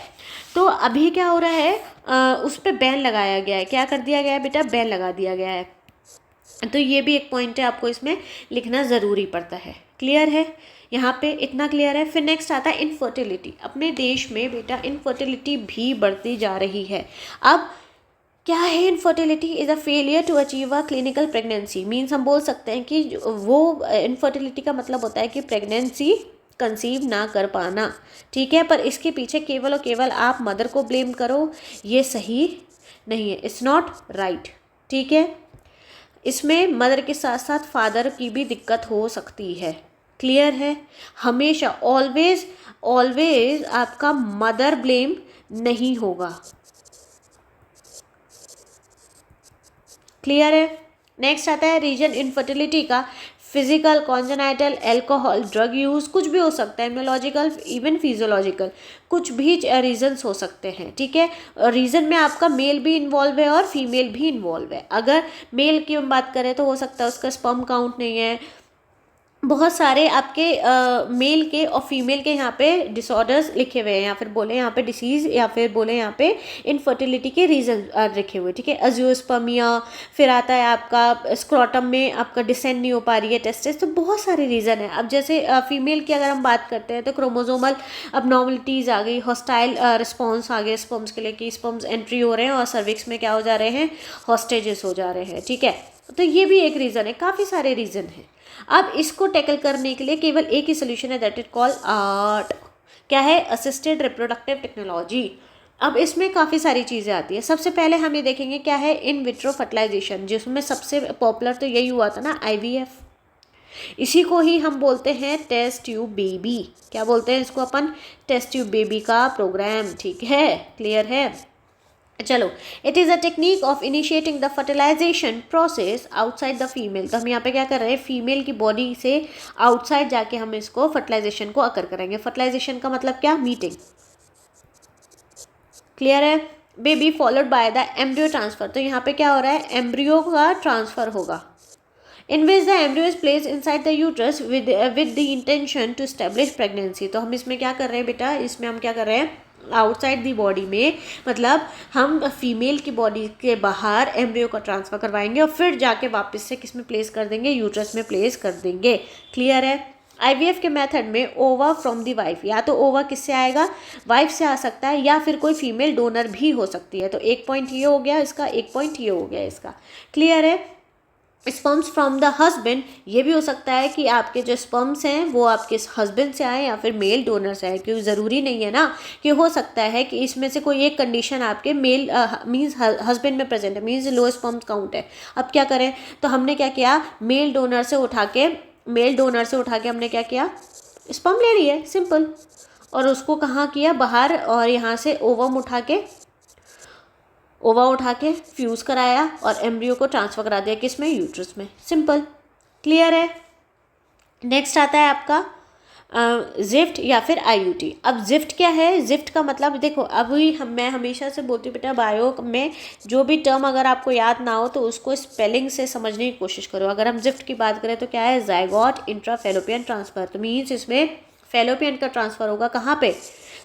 तो अभी क्या हो रहा है, उस पर बैन लगाया गया है। क्या कर दिया गया है बेटा, बैन लगा दिया गया है। तो ये भी एक पॉइंट है, आपको इसमें लिखना ज़रूरी पड़ता है। क्लियर है, यहाँ पे इतना क्लियर है। फिर नेक्स्ट आता है इनफर्टिलिटी। अपने देश में बेटा इनफर्टिलिटी भी बढ़ती जा रही है। अब क्या है infertility, is a failure to achieve a clinical pregnancy. Means हम बोल सकते हैं कि वो इनफर्टिलिटी का मतलब होता है कि प्रेगनेंसी कंसीव ना कर पाना। ठीक है। पर इसके पीछे केवल और केवल आप मदर को ब्लेम करो, ये सही नहीं है, इट्स नॉट राइट। ठीक है। इसमें मदर के साथ साथ फादर की भी दिक्कत हो सकती है। क्लियर है। हमेशा ऑलवेज ऑलवेज आपका मदर ब्लेम नहीं होगा। क्लियर है। नेक्स्ट आता है रीजन इनफर्टिलिटी का, physical, congenital, alcohol, drug use, कुछ भी हो सकता है, इम्यूनोलॉजिकल, इवन फिजियोलॉजिकल, कुछ भी रीजन्स हो सकते हैं। ठीक है। रीज़न में आपका मेल भी इन्वॉल्व है और फीमेल भी इन्वॉल्व है। अगर मेल की हम बात करें तो हो सकता है उसका स्पर्म काउंट नहीं है, बहुत सारे आपके मेल के और फीमेल के यहाँ पे डिसऑर्डर्स लिखे हुए हैं, या फिर बोले यहाँ पे डिसीज़, या फिर बोले यहाँ पे इनफर्टिलिटी के रीज़न लिखे हुए। ठीक है। अजियोस्पर्मिया, फिर आता है आपका स्क्रोटम में आपका डिसेंड नहीं हो पा रही है टेस्टिस, तो बहुत सारे रीज़न है। अब जैसे फीमेल की अगर हम बात करते हैं तो क्रोमोजोमल अबनॉर्मलिटीज़ आ गई, हॉस्टाइल रिस्पॉन्स आ गए स्पर्म्स के लिए कि स्पर्म्स एंट्री हो रहे हैं और सर्विक्स में क्या हो जा रहे हैं, हॉस्टेजेस हो जा रहे हैं। ठीक है। तो ये भी एक रीज़न है, काफ़ी सारे रीज़न हैं। अब इसको टैकल करने के लिए केवल एक ही सोल्यूशन है, दैट इज कॉल्ड आर्ट। क्या है, असिस्टेड रिप्रोडक्टिव टेक्नोलॉजी। अब इसमें काफ़ी सारी चीज़ें आती है। सबसे पहले हम ये देखेंगे क्या है, इन विट्रो फर्टिलाइजेशन, जिसमें सबसे पॉपुलर तो यही हुआ था ना, आईवीएफ। इसी को ही हम बोलते हैं टेस्ट ट्यूब बेबी। क्या बोलते हैं इसको अपन, टेस्ट ट्यूब बेबी का प्रोग्राम। ठीक है, क्लियर है। चलो, it is a technique of initiating the fertilisation process outside the female. तो हम यहाँ पे क्या कर रहे हैं, फीमेल की बॉडी से आउटसाइड जाके हम इसको फर्टिलाइजेशन को अकर करेंगे। फर्टिलाइजेशन का मतलब क्या, मीटिंग। क्लियर है। Baby followed by the embryo transfer. तो यहाँ पे क्या हो रहा है, एम्ब्रियो का ट्रांसफर होगा, in which the embryo is place inside the uterus with the intention to establish pregnancy. तो हम इसमें क्या कर रहे हैं बेटा, इसमें हम क्या कर रहे हैं, आउटसाइड दी बॉडी में, मतलब हम फीमेल की बॉडी के बाहर एम्ब्रियो का ट्रांसफ़र करवाएंगे और फिर जाके वापस से किस में प्लेस कर देंगे, यूट्रस में प्लेस कर देंगे। क्लियर है। आईवीएफ के मेथड में ओवा फ्रॉम दी वाइफ, या तो ओवा किससे आएगा, वाइफ से आ सकता है, या फिर कोई फीमेल डोनर भी हो सकती है। तो एक पॉइंट ये हो गया इसका, एक पॉइंट ये हो गया इसका। क्लियर है। स्पर्म्स फ्रॉम द हस्बैंड, ये भी हो सकता है कि आपके जो स्पर्म्स हैं वो आपके हस्बैंड से आए या फिर मेल डोनर से आए, क्योंकि ज़रूरी नहीं है ना, कि हो सकता है कि इसमें से कोई एक कंडीशन आपके मेल मीन्स हस्बैंड में प्रेजेंट है, मीन्स लो स्पर्म्स काउंट है। अब क्या करें, तो हमने क्या किया, मेल डोनर से उठा के हमने क्या किया, स्पर्म ले लिए, सिंपल। और उसको कहाँ किया, बाहर, और यहाँ से ओवा उठा के फ्यूज़ कराया और एम्ब्रियो को ट्रांसफ़र करा दिया किस में, यूट्रस में। सिंपल। क्लियर है। नेक्स्ट आता है आपका जिफ्ट या फिर आईयूटी। अब जिफ्ट क्या है, जिफ्ट का मतलब देखो, अभी मैं हमेशा से बोलती हूँ बेटा, बायो में जो भी टर्म अगर आपको याद ना हो तो उसको स्पेलिंग से समझने की कोशिश करो। अगर हम जिफ्ट की बात करें तो क्या है, जाइगोट इंट्राफेलोपियन ट्रांसफ़र। तो मीन्स इसमें फेलोपियन का ट्रांसफ़र होगा कहाँ पे,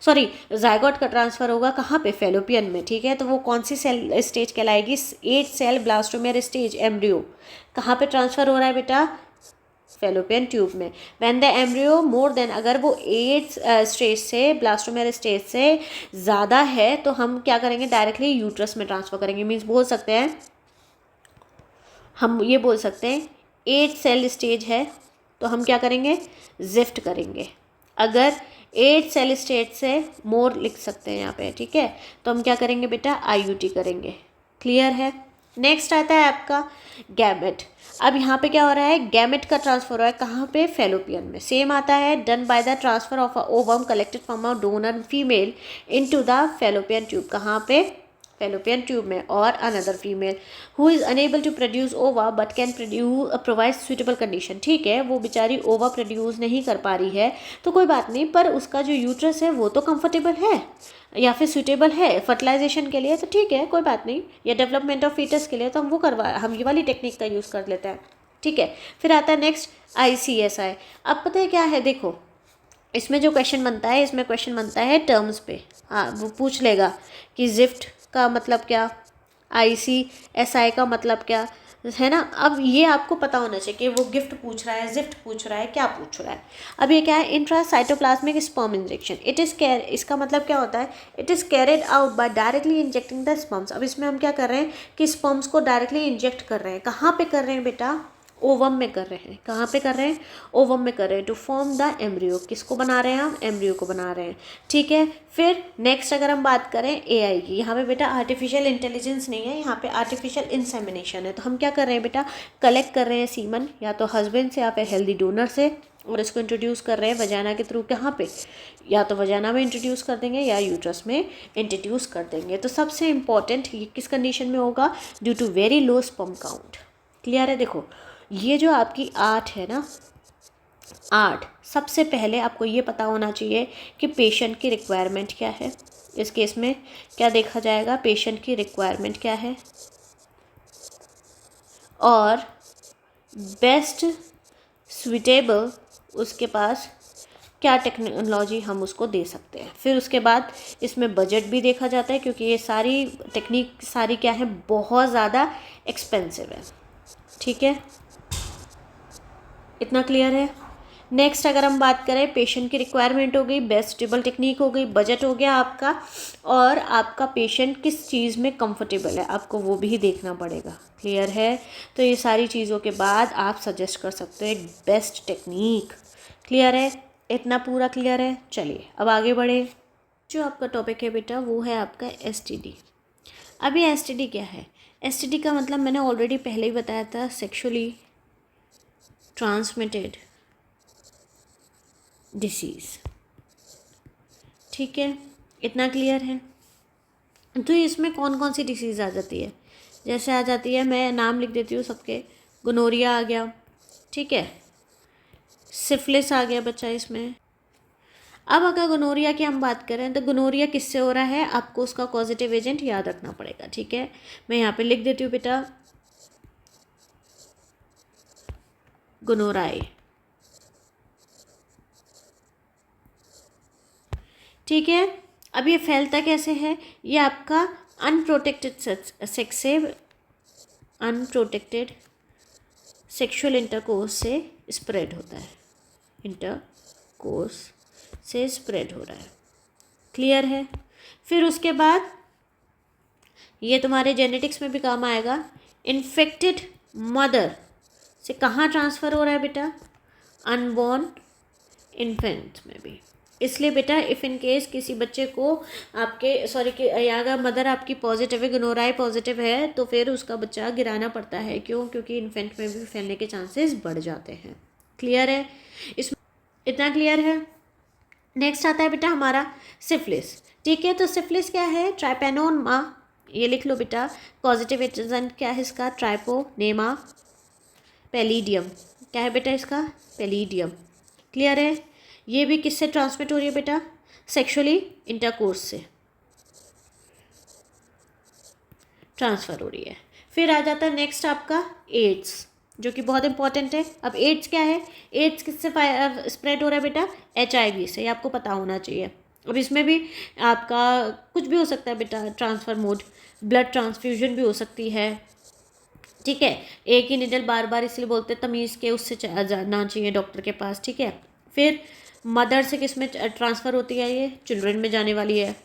सॉरी, जाइगोट का ट्रांसफ़र होगा कहाँ पे, फेलोपियन में। ठीक है। तो वो कौन सी सेल स्टेज कहलाएगी, 8 सेल ब्लास्टोमेर स्टेज, एम्ब्रियो। कहाँ पे ट्रांसफ़र हो रहा है बेटा, फेलोपियन ट्यूब में। When the embryo more than, अगर वो 8 स्टेज से, ब्लास्टोमेर स्टेज से ज़्यादा है, तो हम क्या करेंगे, डायरेक्टली यूट्रस में ट्रांसफ़र करेंगे। मीन्स बोल सकते हैं, हम ये बोल सकते हैं 8 सेल स्टेज है तो हम क्या करेंगे, जिफ्ट करेंगे। अगर 8 सेल स्टेज से मोर लिख सकते हैं यहाँ पे, ठीक है, तो हम क्या करेंगे बेटा, आईयूटी करेंगे। क्लियर है। नेक्स्ट आता है आपका गैमेट। अब यहाँ पे क्या हो रहा है, गैमेट का ट्रांसफर हो रहा है, कहाँ पे, फेलोपियन में। सेम आता है, done by the transfer of a ovum collected from a donor female into the fallopian tube, कहाँ पे, फेलोपियन ट्यूब में। और another female who is unable to produce ova but can provide suitable condition. ठीक है, वो बेचारी ओवा produce नहीं कर पा रही है तो कोई बात नहीं, पर उसका जो यूट्रस है वो तो कंफर्टेबल है या फिर सूटेबल है फर्टिलाइजेशन के लिए, तो ठीक है, कोई बात नहीं। या डेवलपमेंट ऑफ फीटस के लिए तो हम ये वाली टेक्निक का यूज़ कर लेते हैं। ठीक है, फिर आता है नेक्स्ट ICSI। अब पता है क्या है, देखो इसमें जो क्वेश्चन बनता है, इसमें क्वेश्चन बनता है टर्म्स पे। हाँ, वो पूछ लेगा कि जिफ्ट का मतलब क्या, ICSI का मतलब क्या है ना। अब ये आपको पता होना चाहिए कि वो गिफ्ट पूछ रहा है, जिफ्ट पूछ रहा है, क्या पूछ रहा है। अब ये क्या है, intracytoplasmic sperm injection. It is इसका मतलब क्या होता है, it is carried out by directly injecting the sperms. अब इसमें हम क्या कर रहे हैं कि स्पर्म्स को डायरेक्टली इंजेक्ट कर रहे हैं। कहाँ पे कर रहे हैं बेटा, ओवम में कर रहे हैं। कहाँ पे कर रहे हैं, ओवम में कर रहे हैं, टू फॉर्म द एम्ब्रियो। किसको बना रहे हैं हम, एम्ब्रियो को बना रहे हैं। ठीक है, फिर नेक्स्ट अगर हम बात करें AI की, यहाँ पे बेटा आर्टिफिशियल इंटेलिजेंस नहीं है, यहाँ पे आर्टिफिशियल इंसेमिनेशन है। तो हम क्या कर रहे हैं बेटा, कलेक्ट कर रहे हैं सीमन, या तो हस्बैंड से या फिर हेल्दी डोनर से, और इसको इंट्रोड्यूस कर रहे हैं वजाना के थ्रू। कहाँ पे, या तो वजाना में इंट्रोड्यूस कर देंगे या यूट्रस में इंट्रोड्यूस कर देंगे। तो सबसे इंपॉर्टेंट ये किस कंडीशन में होगा, due to very low sperm count. Clear है, देखो ये जो आपकी 8 है ना, 8, सबसे पहले आपको ये पता होना चाहिए कि पेशेंट की रिक्वायरमेंट क्या है। इस केस में क्या देखा जाएगा, पेशेंट की रिक्वायरमेंट क्या है और बेस्ट सुइटेबल उसके पास क्या टेक्नोलॉजी हम उसको दे सकते हैं। फिर उसके बाद इसमें बजट भी देखा जाता है, क्योंकि ये सारी टेक्निक सारी क्या है, बहुत ज़्यादा एक्सपेंसिव है। ठीक है, इतना क्लियर है। नेक्स्ट अगर हम बात करें, पेशेंट की रिक्वायरमेंट हो गई, बेस्ट सुटेबल टेक्निक हो गई, बजट हो गया आपका, और आपका पेशेंट किस चीज़ में कंफर्टेबल है आपको वो भी देखना पड़ेगा। क्लियर है, तो ये सारी चीज़ों के बाद आप सजेस्ट कर सकते हैं बेस्ट टेक्निक। क्लियर है, इतना पूरा क्लियर है। चलिए अब आगे बढ़े। जो आपका टॉपिक है बेटा वो है आपका STD। अब ये STD क्या है, STD का मतलब मैंने ऑलरेडी पहले ही बताया था, सेक्सुअली ट्रांसमिटेड डिसीज़। ठीक है, इतना क्लियर है। तो इसमें कौन कौन सी डिसीज़ आ जाती है, जैसे आ जाती है, मैं नाम लिख देती हूँ सबके। गोनोरिया आ गया, ठीक है, सिफिलिस आ गया बच्चा इसमें। अब अगर गोनोरिया की हम बात करें तो गोनोरिया किससे हो रहा है, आपको उसका कॉजेटिव एजेंट याद रखना पड़ेगा। ठीक है, मैं यहाँ पे लिख देती हूँ बेटा, गोनोराई। ठीक है, अब ये फैलता कैसे है, ये आपका अनप्रोटेक्टेड सेक्स से, अनप्रोटेक्टेड सेक्सुअल इंटरकोर्स से स्प्रेड होता है, इंटरकोर्स से स्प्रेड हो रहा है। क्लियर है, फिर उसके बाद ये तुम्हारे जेनेटिक्स में भी काम आएगा। इन्फेक्टेड मदर से कहाँ ट्रांसफ़र हो रहा है बेटा, अनबॉर्न इन्फेंट में भी। इसलिए बेटा इफ़ इन केस किसी बच्चे को आपके कि अगर मदर आपकी पॉजिटिव है, गोनोराई पॉजिटिव है, तो फिर उसका बच्चा गिराना पड़ता है। क्यों, क्योंकि इन्फेंट में भी फैलने के चांसेस बढ़ जाते हैं। क्लियर है, इस इतना क्लियर है। नेक्स्ट आता है बेटा हमारा सिफिलिस। ठीक है, तो सिफिलिस क्या है, ट्राइपेनोमा, ये लिख लो बेटा। पॉजिटिव एजेंट क्या है इसका, ट्राइपोनेमा पैलिडियम। क्या है बेटा इसका, पैलिडियम। क्लियर है, ये भी किससे ट्रांसमिट हो रही है बेटा, सेक्सुअली इंटरकोर्स से ट्रांसफ़र हो रही है। फिर आ जाता है नेक्स्ट आपका एड्स, जो कि बहुत इंपॉर्टेंट है। अब एड्स क्या है, एड्स किससे स्प्रेड हो रहा है बेटा, HIV से, ये आपको पता होना चाहिए। अब इसमें भी आपका कुछ भी हो सकता है बेटा, ट्रांसफ़र मोड, ब्लड ट्रांसफ्यूजन भी हो सकती है। ठीक है, एक ही निडल बार बार इसलिए बोलते तमीज़ के उससे जाना चाहिए डॉक्टर के पास। ठीक है, फिर मदर से किस में ट्रांसफ़र होती है, ये चिल्ड्रन में जाने वाली है।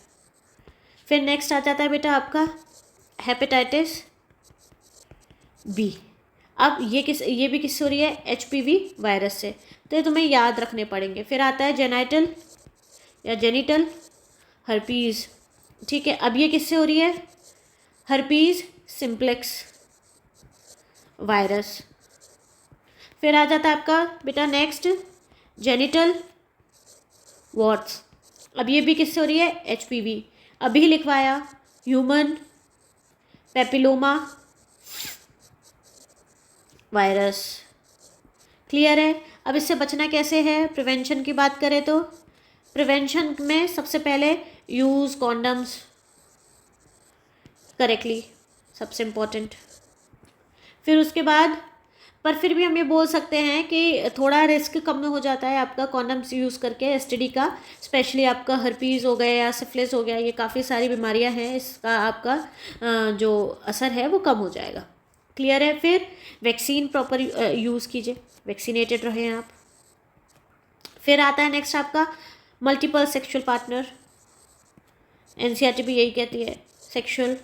फिर नेक्स्ट आ जाता है बेटा आपका हेपेटाइटिस B। अब ये भी किससे हो रही है, HPV वायरस से, तो ये तुम्हें याद रखने पड़ेंगे। फिर आता है जेनाइटल या जेनिटल हर्पीज़। ठीक है, अब ये किससे हो रही है, हर्पीज़ सिम्प्लेक्स वायरस फिर आ जाता है आपका बेटा नेक्स्ट जेनिटल वॉर्ट्स। अब ये भी किससे हो रही है, HPV। अभी लिखवाया ह्यूमन पेपिलोमा वायरस। क्लियर है। अब इससे बचना कैसे है, प्रिवेंशन की बात करें तो प्रिवेंशन में सबसे पहले यूज़ कॉन्डम्स करेक्टली, सबसे इम्पोर्टेंट। फिर उसके बाद पर फिर भी हम ये बोल सकते हैं कि थोड़ा रिस्क कम हो जाता है आपका कॉन्डम्स यूज़ करके एसटीडी का, स्पेशली आपका हर्पीज़ हो गया या सिफिलिस हो गया, ये काफ़ी सारी बीमारियां हैं, इसका आपका जो असर है वो कम हो जाएगा। क्लियर है। फिर वैक्सीन प्रॉपर यूज़ कीजिए, वैक्सीनेटेड रहें आप। फिर आता है नेक्स्ट आपका मल्टीपल सेक्सुअल पार्टनर। एनसीईआरटी भी यही कहती है, सेक्सुअल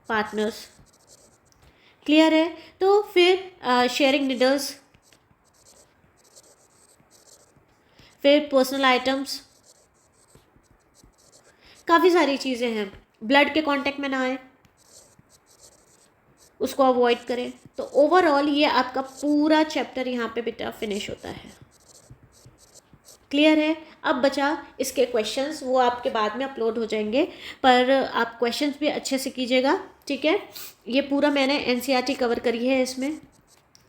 पार्टनर्स। क्लियर है। तो फिर शेयरिंग निडल्स, फिर पर्सनल आइटम्स, काफ़ी सारी चीज़ें हैं। ब्लड के कांटेक्ट में ना आए, उसको अवॉइड करें। तो ओवरऑल ये आपका पूरा चैप्टर यहाँ पे बेटा फिनिश होता है। क्लियर है। अब बचा इसके क्वेश्चंस, वो आपके बाद में अपलोड हो जाएंगे, पर आप क्वेश्चंस भी अच्छे से कीजिएगा, ठीक है। ये पूरा मैंने एनसीईआरटी कवर करी है इसमें।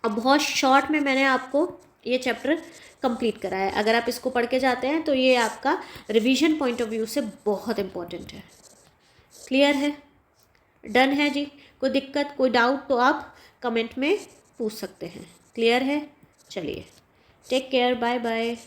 अब बहुत शॉर्ट में मैंने आपको ये चैप्टर कंप्लीट करा है। अगर आप इसको पढ़ के जाते हैं तो ये आपका रिवीजन पॉइंट ऑफ व्यू से बहुत इंपॉर्टेंट है। क्लियर है, डन है जी। कोई दिक्कत, कोई डाउट तो आप कमेंट में पूछ सकते हैं। क्लियर है, चलिए, टेक केयर, बाय बाय।